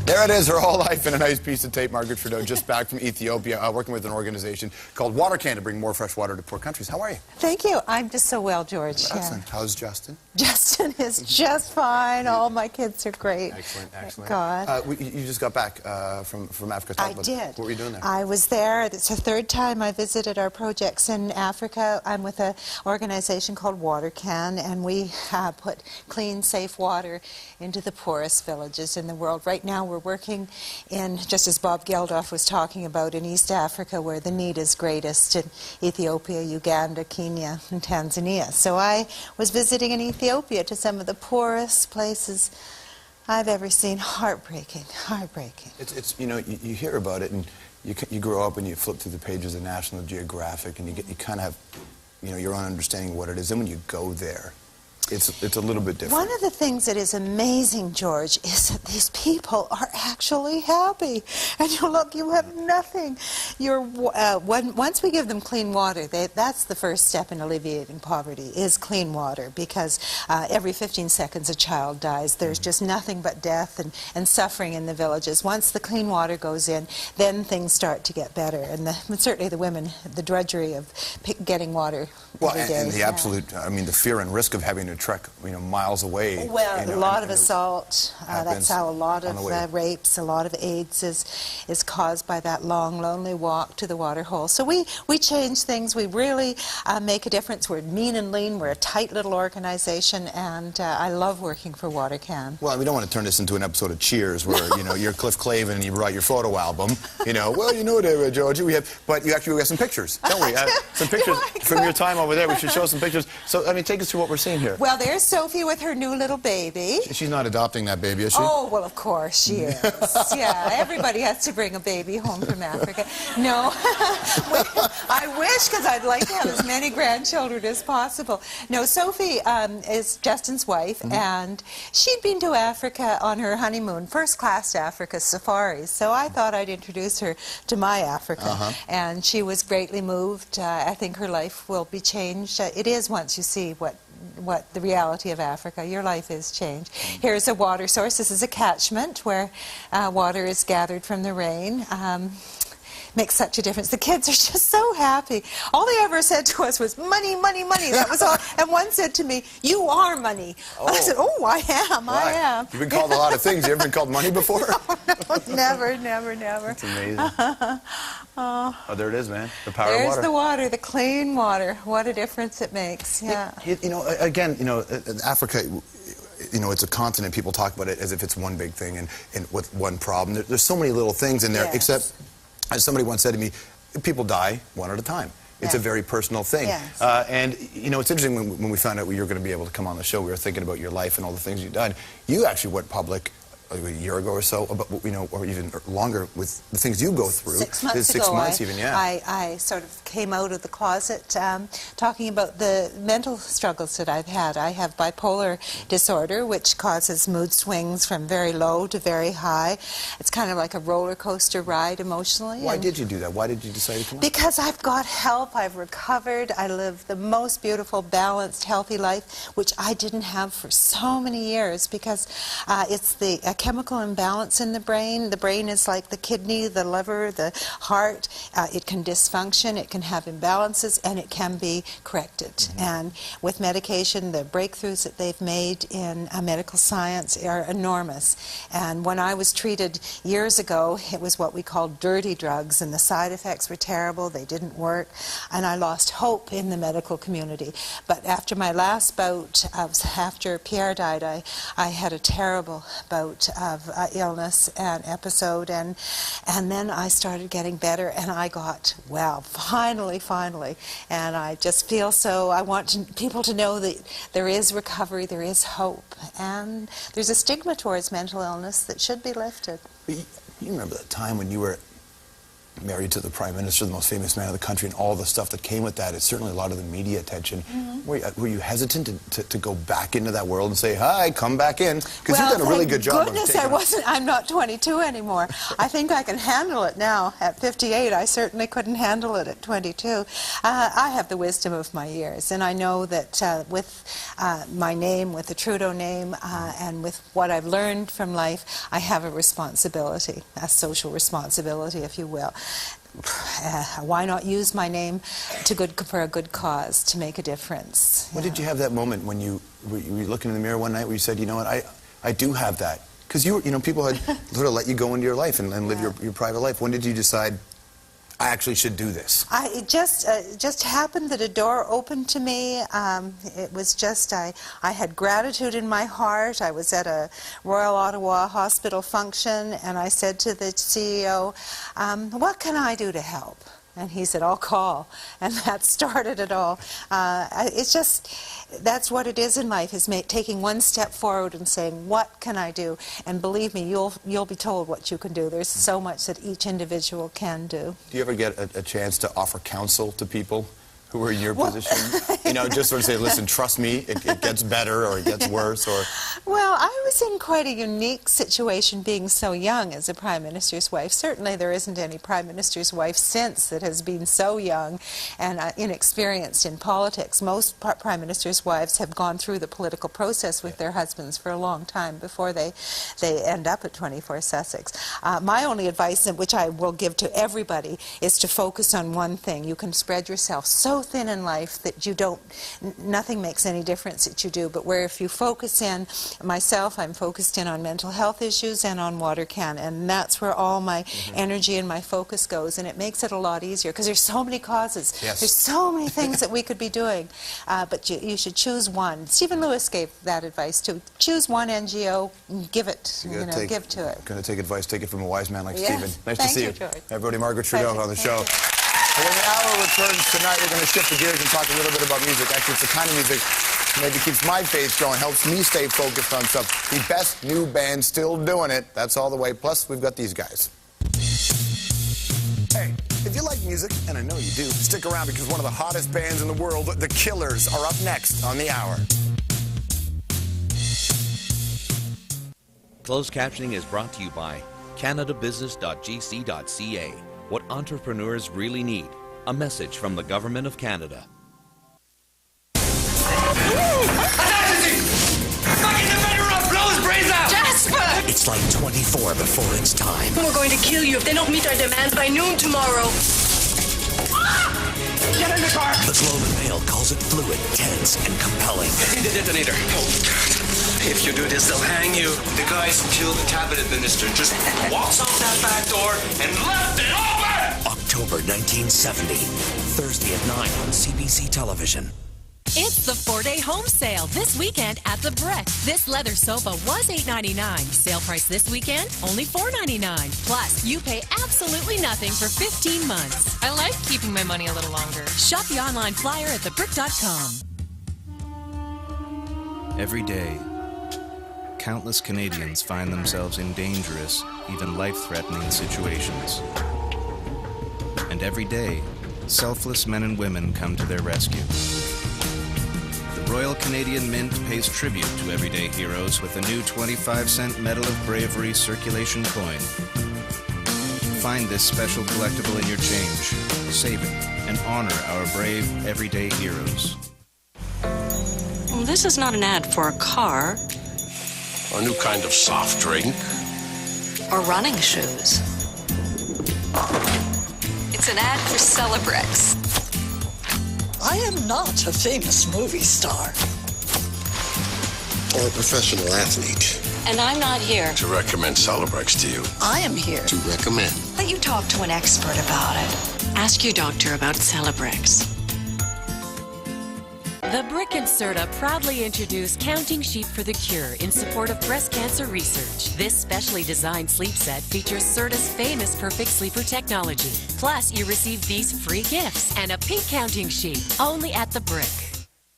There it is, her whole life in a nice piece of tape. Margaret Trudeau, just back from Ethiopia, working with an organization called WaterCan to bring more fresh water to poor countries. How are you? Thank you. I'm just so well, George. Excellent. Yeah. How's Justin? Justin is just fine. All my kids are great. Excellent, excellent. God. You just got back from Africa. I did. What were you doing there? I was there. It's the 3rd time I visited our projects in Africa. I'm with an organization called WaterCan, and we put clean, safe water into the poorest villages in the world. Right now we're working in, just as Bob Geldof was talking about, in East Africa where the need is greatest, in Ethiopia, Uganda, Kenya, and Tanzania. So I was visiting in Ethiopia to some of the poorest places I've ever seen. Heartbreaking, heartbreaking. It's you know, you hear about it and you grow up and you flip through the pages of National Geographic and you kind of have, you know, your own understanding of what it is. And when you go there, it's a little bit different. One of the things that is amazing, George, is that these people are actually happy. And you look, you have nothing. Once we give them clean water, that's the first step in alleviating poverty, is clean water. Because every 15 seconds a child dies. There's just nothing but death and suffering in the villages. Once the clean water goes in, then things start to get better. And certainly the women, the drudgery of getting water every day. And the absolute, I mean, the fear and risk of having to trek, you know, miles away. Well, you know, a lot of assault. That's how a lot of rapes, a lot of AIDS is caused by that long, lonely walk to the water hole. So we change things. We really make a difference. We're mean and lean. We're a tight little organization, and I love working for WaterCan. Well, we don't want to turn this into an episode of Cheers, where you know you're Cliff Clavin and you write your photo album. You know, well, you know, David, Georgie, we have, but you actually have some pictures, don't we? Some pictures from your time over there. We should show some pictures. So, I mean, take us through what we're seeing here. Well, there's Sophie with her new little baby. She's not adopting that baby, is she? Oh, well, of course she is. Yeah, everybody has to bring a baby home from Africa. No, I wish, because I'd like to have as many grandchildren as possible. No, Sophie is Justin's wife, and she'd been to Africa on her honeymoon, first-class Africa safaris, so I thought I'd introduce her to my Africa, and she was greatly moved. I think her life will be changed. It is once you see what what the reality of Africa. Your life is changed. Here's a water source. This is a catchment where water is gathered from the rain. Makes such a difference. The kids are just so happy. All they ever said to us was, money, money, money. That was all. And one said to me, you are money. Oh. I said, oh, I am, right. I am. You've been called a lot of things. You ever been called money before? No, never, never, never. That's amazing. Oh, there it is, man. The power of water. There's the water, the clean water. What a difference it makes, yeah. You know, again, you know, Africa, you know, it's a continent. People talk about it as if it's one big thing and with one problem. There's so many little things in there, yes. except, as somebody once said to me, people die one at a time. It's a very personal thing. Yes. And, you know, it's interesting when we found out you were going to be able to come on the show, we were thinking about your life and all the things you've done. You actually went public a year ago or so, about, you know, or even longer with the things you go through. 6 months ago. 6 months even, yeah. I sort of came out of the closet talking about the mental struggles that I've had. I have bipolar disorder, which causes mood swings from very low to very high. It's kind of like a roller coaster ride emotionally. Why did you do that? Why did you decide to come out? Because I've got help. I've recovered. I live the most beautiful, balanced, healthy life, which I didn't have for so many years, because it's the chemical imbalance in the brain. The brain is like the kidney, the liver, the heart. It can dysfunction, it can have imbalances, and it can be corrected. Mm-hmm. And with medication, the breakthroughs that they've made in medical science are enormous. And when I was treated years ago, it was what we called dirty drugs, and the side effects were terrible. They didn't work, and I lost hope in the medical community. But after my last bout, after Pierre died, I had a terrible bout of illness and episode, and then I started getting better, and I got well, finally, and I just feel so, I want people to know that there is recovery, there is hope, and there's a stigma towards mental illness that should be lifted. You remember that time when you were married to the Prime Minister, the most famous man of the country, and all the stuff that came with that? It's certainly a lot of the media attention. Mm-hmm. Were you hesitant to go back into that world and say, hi, come back in? Because you've done a really good job. Goodness, I'm not 22 anymore. I think I can handle it now at 58. I certainly couldn't handle it at 22. I have the wisdom of my years, and I know that with my name, with the Trudeau name, and with what I've learned from life, I have a responsibility, a social responsibility, if you will. Why not use my name for a good cause, to make a difference? When did you have that moment when you were looking in the mirror one night where you said, you know what, I do have that? Because you know, people had sort of let you go into your life and live your private life. When did you decide, I actually should do this? It just happened that a door opened to me. It was just, I had gratitude in my heart. I was at a Royal Ottawa Hospital function, and I said to the CEO, what can I do to help? And he said, I'll call. And that started it all. It's just, that's what it is in life, is taking one step forward and saying, what can I do? And believe me, you'll be told what you can do. There's so much that each individual can do. Do you ever get a chance to offer counsel to people who are in your position? You know, just sort of say, listen, trust me, it gets better or it gets worse, or... Well, I was in quite a unique situation being so young as a Prime Minister's wife. Certainly there isn't any Prime Minister's wife since that has been so young and inexperienced in politics. Most Prime Minister's wives have gone through the political process with their husbands for a long time before they end up at 24 Sussex. My only advice, which I will give to everybody, is to focus on one thing. You can spread yourself so thin in life that you don't, nothing makes any difference that you do, but where if you focus in, myself, I'm focused in on mental health issues and on Water Can, and that's where all my energy and my focus goes, and it makes it a lot easier, because there's so many causes. Yes. There's so many things that we could be doing, but you should choose one. Stephen Lewis gave that advice too. Choose one NGO, give it, give to it. Going to take advice, take it from a wise man like Yes. Stephen. Nice Thank to see you, George. Everybody, Margaret Trudeau on the show. And when the hour returns tonight, we're going to shift the gears and talk a little bit about music. Actually, it's the kind of music that maybe keeps my faith going, helps me stay focused on stuff. The best new band still doing it. That's all the way. Plus, we've got these guys. Hey, if you like music, and I know you do, stick around, because one of the hottest bands in the world, The Killers, are up next on The Hour. Closed captioning is brought to you by CanadaBusiness.gc.ca. What entrepreneurs really need. A message from the Government of Canada. It's like 24 before its time. We're going to kill you if they don't meet our demands by noon tomorrow. Get in the car! The Globe and Mail calls it fluid, tense, and compelling. Need a detonator. If you do this, they'll hang you. The guys who killed the cabinet minister just walks out that back door and left it open! October 1970. Thursday at 9 on CBC Television. It's the 4-day home sale this weekend at the Brick. This leather sofa was $8.99. Sale price this weekend, only $4.99. Plus, you pay absolutely nothing for 15 months. I like keeping my money a little longer. Shop the online flyer at thebrick.com. Every day, countless Canadians find themselves in dangerous, even life-threatening situations. And every day, selfless men and women come to their rescue. The Royal Canadian Mint pays tribute to everyday heroes with a new 25-cent Medal of Bravery circulation coin. Find this special collectible in your change, save it, and honor our brave everyday heroes. Well, this is not an ad for a car. A new kind of soft drink. Or running shoes. It's an ad for Celebrex. I am not a famous movie star. Or a professional athlete. And I'm not here to recommend Celebrex to you. I am here to recommend. Let you talk to an expert about it. Ask your doctor about Celebrex. The Brick and Serta proudly introduce Counting Sheep for the Cure in support of breast cancer research. This specially designed sleep set features Serta's famous Perfect Sleeper technology. Plus, you receive these free gifts and a pink counting sheet only at the Brick.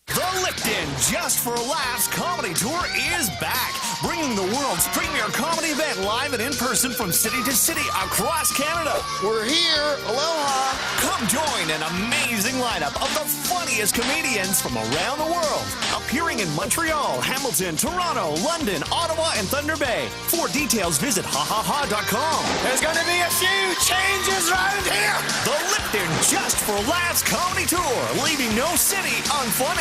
The Lipton Just for Laughs Comedy Tour is back, bringing the world's premier comedy event live and in person from city to city across Canada. We're here. Aloha. Come join an amazing lineup of the funniest comedians from around the world, appearing in Montreal, Hamilton, Toronto, London, Ottawa, and Thunder Bay. For details, visit hahaha.com. There's going to be a few changes right here. The Lipton Just for Laughs Comedy Tour, leaving no city unfunny.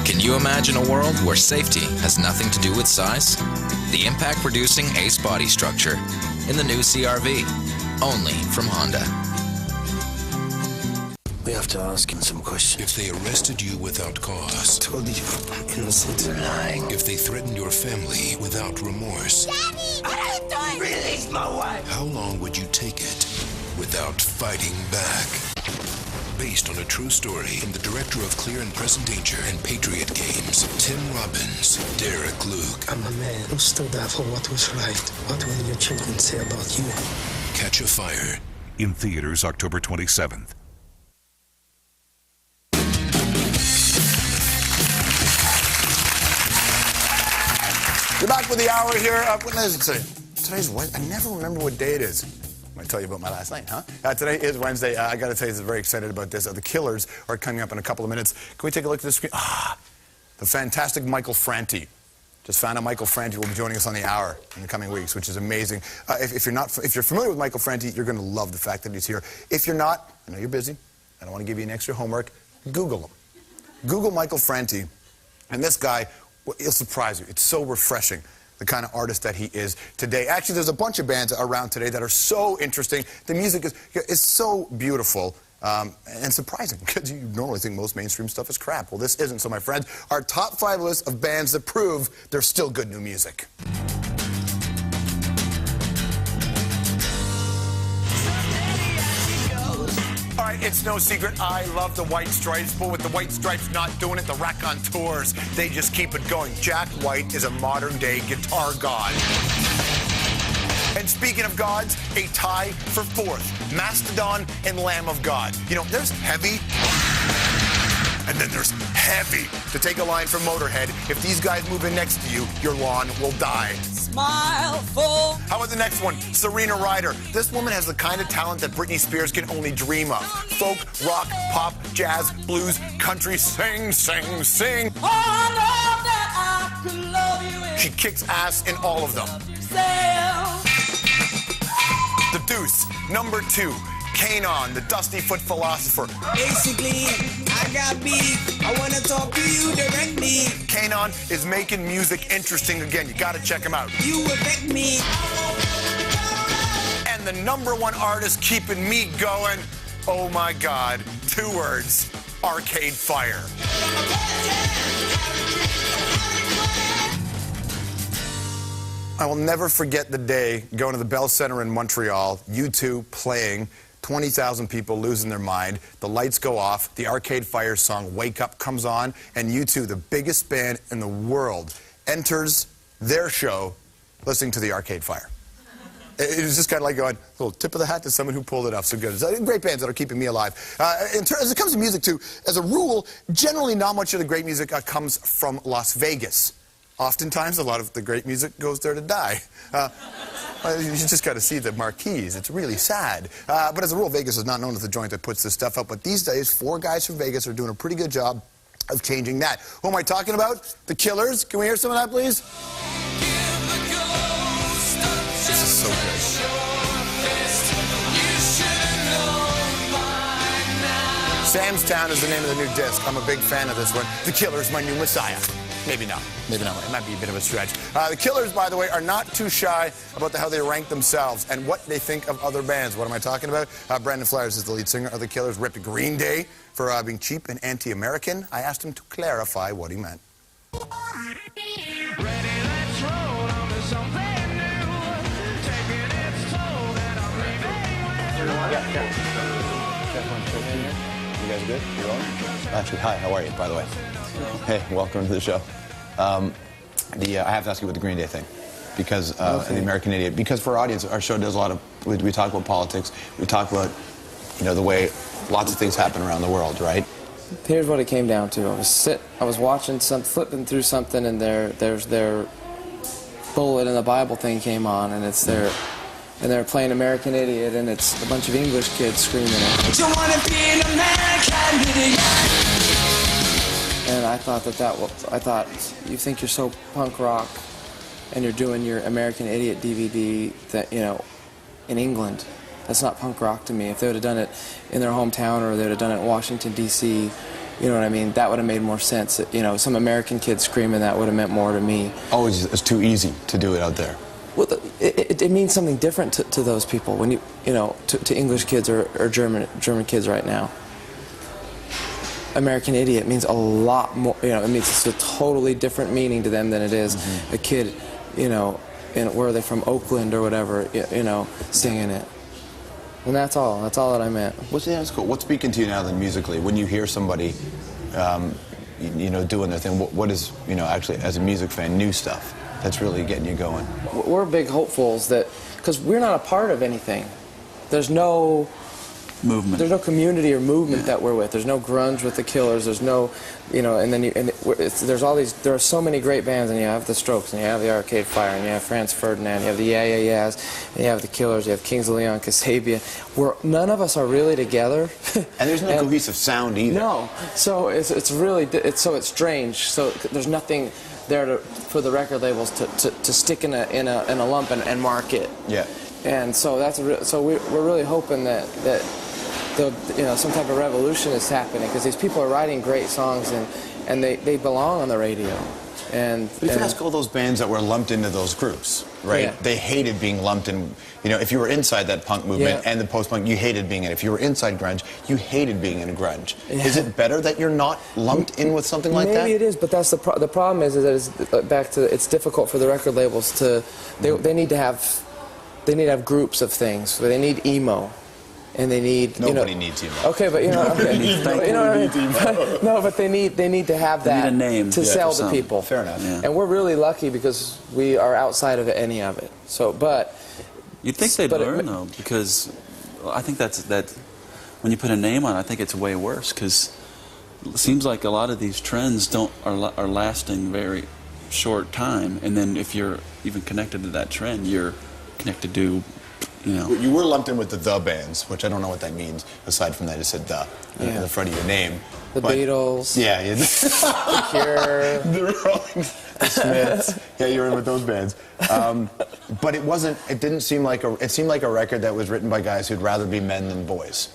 Can you imagine a world where safety has nothing to do with size? The impact-reducing ACE body structure in the new CR-V, only from Honda. We have to ask him some questions. If they arrested you without cause. I told you, I'm innocent. They're lying. If they threatened your family without remorse. Daddy! I ain't doing. Release my wife! How long would you take it without fighting back? Based on a true story from the director of Clear and Present Danger and Patriot Games, Tim Robbins, Derek Luke. I'm a man who stood up for what was right. What will your children say about you? Catch a Fire. In theaters October 27th. You're back with the hour here. What is it today? Today's Wednesday. I never remember what day it is. I'm going to tell you about my last night, huh? Today is Wednesday. I got to tell you, I'm very excited about this. The Killers are coming up in a couple of minutes. Can we take a look at the screen? The fantastic Michael Franti. Just found out Michael Franti will be joining us on the hour in the coming weeks, which is amazing. If you're familiar with Michael Franti, you're going to love the fact that he's here. If you're not, I know you're busy. I don't want to give you an extra homework. Google him. Google Michael Franti, and this guy, he'll surprise you. It's so refreshing, the kind of artist that he is today. Actually, there's a bunch of bands around today that are so interesting. The music is so beautiful and surprising, because you normally think most mainstream stuff is crap. Well, this isn't. So, my friends, our top 5 list of bands that prove there's still good new music. All right, it's no secret, I love the White Stripes, but with the White Stripes not doing it, the Raconteurs, they just keep it going. Jack White is a modern-day guitar god. And speaking of gods, a tie for 4th, Mastodon and Lamb of God. You know, there's heavy, and then there's heavy. To take a line from Motorhead, if these guys move in next to you, your lawn will die. Smile full. How about the next one? Serena Ryder. This woman has the kind of talent that Britney Spears can only dream of. Folk, rock, pop, jazz, blues, country, sing, sing, sing. Oh, I know that I She kicks ass in all of them. The Deuce, number 2. Kanon, the Dusty Foot philosopher. Basically, I got beef. I want to talk to you directly. Kanon is making music interesting again. You got to check him out. You affect me. And the number 1 artist keeping me going, oh my God, 2 words, Arcade Fire. I will never forget the day going to the Bell Center in Montreal, U2 playing, 20,000 people losing their mind, the lights go off, the Arcade Fire song Wake Up comes on, and U2, the biggest band in the world, enters their show listening to the Arcade Fire. It was just kind of like going, a little tip of the hat to someone who pulled it off so good. Great bands that are keeping me alive. As it comes to music, too, as a rule, generally not much of the great music comes from Las Vegas. Oftentimes, a lot of the great music goes there to die. You just got to see the marquees. It's really sad. But as a rule, Vegas is not known as the joint that puts this stuff up. But these days, 4 guys from Vegas are doing a pretty good job of changing that. Who am I talking about? The Killers. Can we hear some of that, please? This is so good. Sam's Town is the name of the new disc. I'm a big fan of this one. The Killers, my new messiah. Maybe not. Maybe not. It might be a bit of a stretch. The Killers, by the way, are not too shy about how they rank themselves and what they think of other bands. What am I talking about? Brandon Flowers is the lead singer of the Killers, ripped Green Day for being cheap and anti-American. I asked him to clarify what he meant. You guys good? You're on? Actually, hi, how are you, by the way? Hey, welcome to the show. I have to ask you about the Green Day thing, because the American Idiot. Because for our audience, our show does a lot of, we talk about politics, we talk about, the way lots of things happen around the world, right? Here's what it came down to. I was watching flipping through something, and there's their bullet in the Bible thing came on, and and they're playing American Idiot, and it's a bunch of English kids screaming it. You wanna be an American Idiot? And I thought you think you're so punk rock, and you're doing your American Idiot DVD that, in England. That's not punk rock to me. If they would have done it in their hometown, or they would have done it in Washington, D.C., you know what I mean? That would have made more sense. Some American kid screaming that would have meant more to me. Oh, it's too easy to do it out there. Well, it means something different to those people when to English kids or German kids right now. American Idiot means a lot more. It means it's a totally different meaning to them than it is a kid, where are they from, Oakland or whatever, singing it. And that's all that I meant. That's cool. What's speaking to you now then musically when you hear somebody, doing their thing? What is, actually as a music fan, new stuff that's really getting you going? We're big hopefuls because we're not a part of anything. There's no movement. There's no community or movement that we're with. There's no grunge with the Killers. There's no, and then there's all these. There are so many great bands, and you have the Strokes, and you have the Arcade Fire, and you have Franz Ferdinand, you have the Yeah Yeah Yeahs, and you have the Killers, you have Kings of Leon, Kasabian. None of us are really together. And there's no cohesive sound either. No. So it's really it's strange. So there's nothing there for the record labels to stick in a lump and mark it. Yeah. And so we're really hoping that some type of revolution is happening, because these people are writing great songs and they belong on the radio. But if you ask all those bands that were lumped into those groups, right? Yeah. They hated being lumped in. If you were inside that punk movement and the post-punk, you hated being in it. If you were inside grunge, you hated being in grunge. Yeah. Is it better that you're not lumped in with something like that? Maybe it is, but that's the problem is that it's difficult for the record labels to. They need to have groups of things. So they need emo. And they need nobody needs emo. Okay, but no, but they need to have that need a name to sell to people. Fair enough. Yeah. And we're really lucky because we are outside of any of it. So, but you'd think they'd learn though, because I think that when you put a name on it, I think it's way worse, because it seems like a lot of these trends are lasting very short time, and then if you're even connected to that trend, you're connected to You were lumped in with the bands, which I don't know what that means. Aside from that, it said the in the front of your name. The Beatles. Yeah. The Cure. The Rolling Smiths. Yeah, you were in with those bands. But it wasn't. It didn't seem like it seemed like a record that was written by guys who'd rather be men than boys.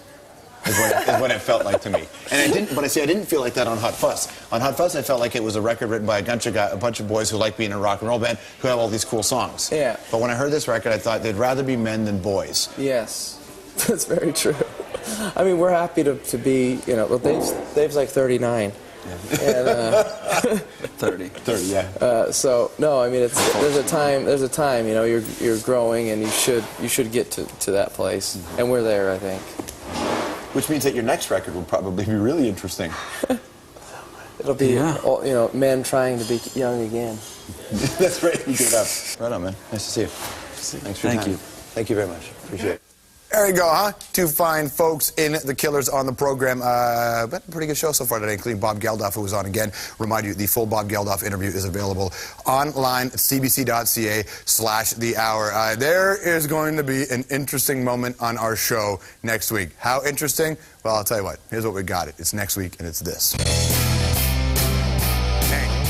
Is what it felt like to me. And I didn't feel like that on Hot Fuss. On Hot Fuss, I felt like it was a record written by a bunch of boys who like being in a rock and roll band who have all these cool songs. Yeah. But when I heard this record, I thought they'd rather be men than boys. Yes, that's very true. I mean, we're happy to be, well, Dave's like 39. Yeah. And, 30, yeah. So no, I mean, there's a time, you're growing, and you should get to that place, and we're there, I think. Which means that your next record will probably be really interesting. It'll be, men trying to be young again. That's right. You give it up. Right on, man. Nice to see you. Thanks for your time. Thank you. Thank you very much. Appreciate it. There you go, huh? Two fine folks in The Killers on the program. But a pretty good show so far today, including Bob Geldof, who was on again. Remind you, the full Bob Geldof interview is available online at cbc.ca/The Hour. There is going to be an interesting moment on our show next week. How interesting? Well, I'll tell you what. Here's what we got. It's next week, and it's this.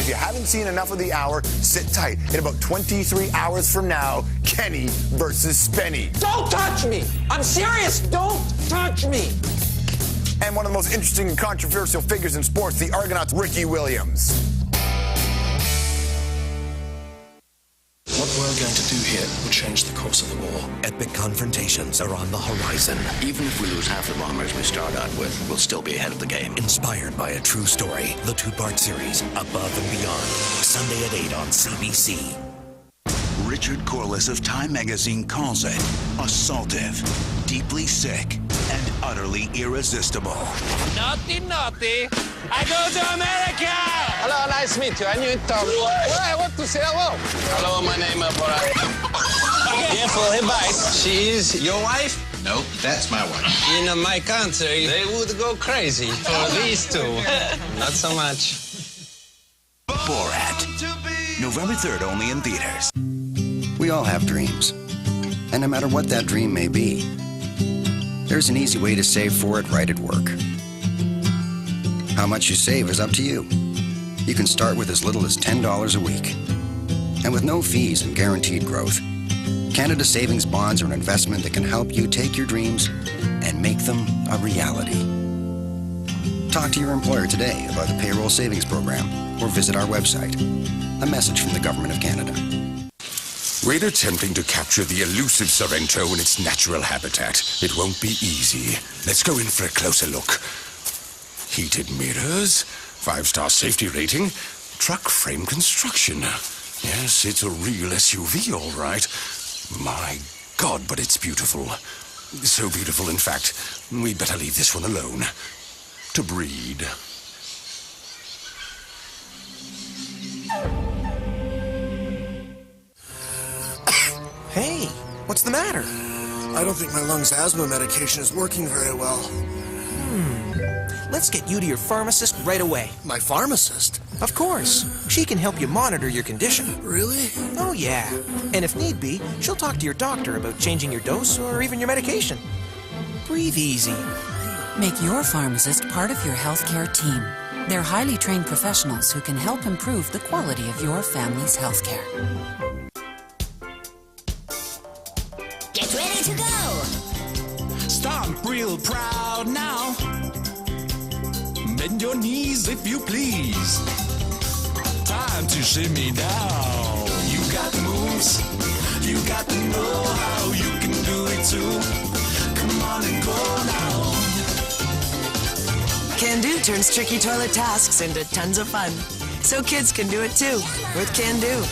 If you haven't seen enough of The Hour, sit tight. In about 23 hours from now, Kenny versus Spenny. Don't touch me! I'm serious! Don't touch me! And one of the most interesting and controversial figures in sports, the Argonaut's Ricky Williams. What we're going to do here will change the course of the war. Epic confrontations are on the horizon. Even if we lose half the bombers we start out with, we'll still be ahead of the game. Inspired by a true story, the two-part series, Above and Beyond. Sunday at 8 on CBC. Richard Corliss of Time magazine calls it assaultive, deeply sick, and utterly irresistible. Naughty, naughty. I go to America! Hello, nice to meet you. I'm new in town. Well, I want to say hello. Hello, my name is Bora. Careful, he bites. She is your wife? Nope, that's my wife. In my country, they would go crazy for these two. Not so much. Borat. November 3rd, only in theaters. We all have dreams. And no matter what that dream may be, there's an easy way to save for it right at work. How much you save is up to you. You can start with as little as $10 a week. And with no fees and guaranteed growth, Canada Savings Bonds are an investment that can help you take your dreams and make them a reality. Talk to your employer today about the payroll savings program or visit our website. A message from the Government of Canada. We're attempting to capture the elusive Sorrento in its natural habitat. It won't be easy. Let's go in for a closer look. Heated mirrors, 5-star safety rating, truck frame construction. Yes, it's a real SUV, all right. My God, but it's beautiful. So beautiful, in fact, we'd better leave this one alone. To breed. Hey, what's the matter? I don't think my lungs asthma medication is working very well. Let's get you to your pharmacist right away. My pharmacist? Of course. She can help you monitor your condition. Really? Oh, yeah. And if need be, she'll talk to your doctor about changing your dose or even your medication. Breathe easy. Make your pharmacist part of your healthcare team. They're highly trained professionals who can help improve the quality of your family's healthcare. Get ready to go! Stomp real proud now. Bend your knees if you please. Time to shimmy down. You got the moves. You got the know-how. You can do it too. Come on and go now. Can Do turns tricky toilet tasks into tons of fun. So kids can do it too with Can Do.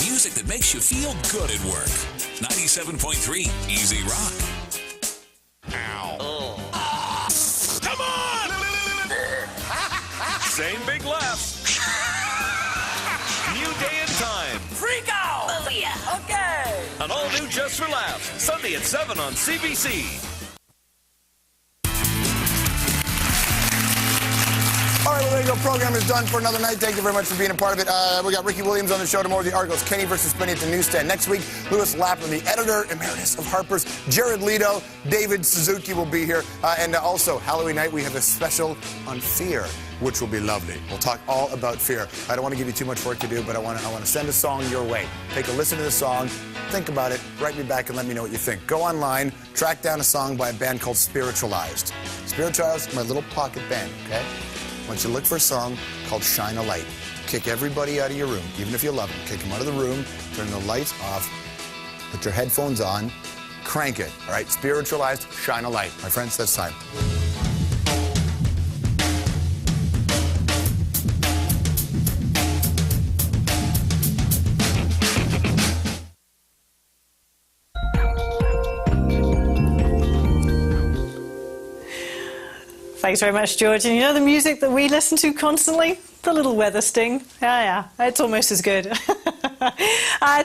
Music that makes you feel good at work. 97.3 Easy Rock. Ow. Come on! all new Just for Laughs, Sunday at 7 on CBC. All right, well, there you go. Program is done for another night. Thank you very much for being a part of it. We got Ricky Williams on the show tomorrow, the Argos. Kenny versus Benny at the newsstand. Next week, Louis Lapham, the editor emeritus of Harper's. Jared Leto, David Suzuki will be here. And also, Halloween night, we have a special on fear, which will be lovely. We'll talk all about fear. I don't want to give you too much work to do, but I want to send a song your way. Take a listen to the song, think about it, write me back and let me know what you think. Go online, track down a song by a band called Spiritualized. Spiritualized, my little pocket band, okay? I want you to look for a song called Shine a Light. Kick everybody out of your room, even if you love them. Kick them out of the room, turn the lights off, put your headphones on, crank it, all right? Spiritualized, Shine a Light. My friends, that's time. Thanks very much, George. And you know the music that we listen to constantly? The little weather sting. Yeah, it's almost as good.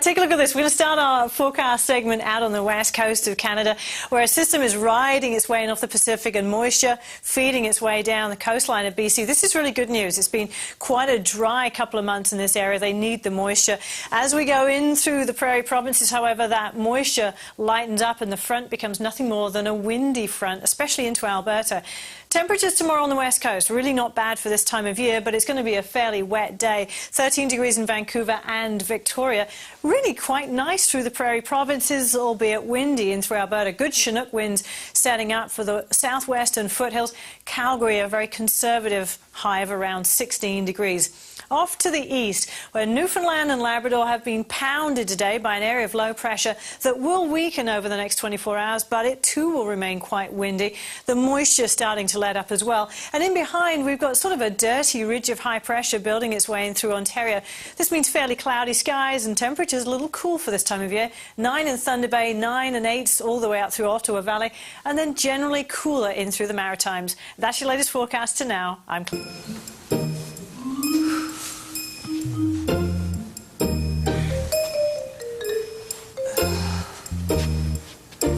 Take a look at this. We're going to start our forecast segment out on the west coast of Canada, where a system is riding its way in off the Pacific and moisture feeding its way down the coastline of BC. This is really good news. It's been quite a dry couple of months in this area. They need the moisture. As we go in through the prairie provinces, however, that moisture lightens up and the front becomes nothing more than a windy front, especially into Alberta. Temperatures tomorrow on the west coast, really not bad for this time of year, but it's going to be a fairly wet day. 13 degrees in Vancouver and Victoria. Really quite nice through the prairie provinces, albeit windy in through Alberta. Good Chinook winds setting up for the southwest and foothills. Calgary, a very conservative high of around 16 degrees. Off to the east, where Newfoundland and Labrador have been pounded today by an area of low pressure that will weaken over the next 24 hours, but it too will remain quite windy. The moisture starting to let up as well. And in behind, we've got sort of a dirty ridge of high pressure building its way in through Ontario. This means fairly cloudy skies and temperatures a little cool for this time of year. 9 in Thunder Bay, 9 and 8 all the way out through Ottawa Valley, and then generally cooler in through the Maritimes. That's your latest forecast to now. I'm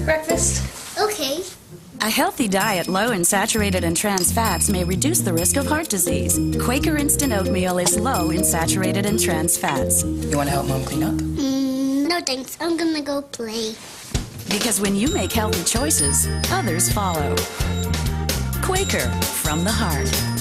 Breakfast. Okay. A healthy diet low in saturated and trans fats may reduce the risk of heart disease. Quaker Instant Oatmeal is low in saturated and trans fats. You want to help Mom clean up? No thanks. I'm gonna go play. Because when you make healthy choices, others follow. Quaker, from the heart.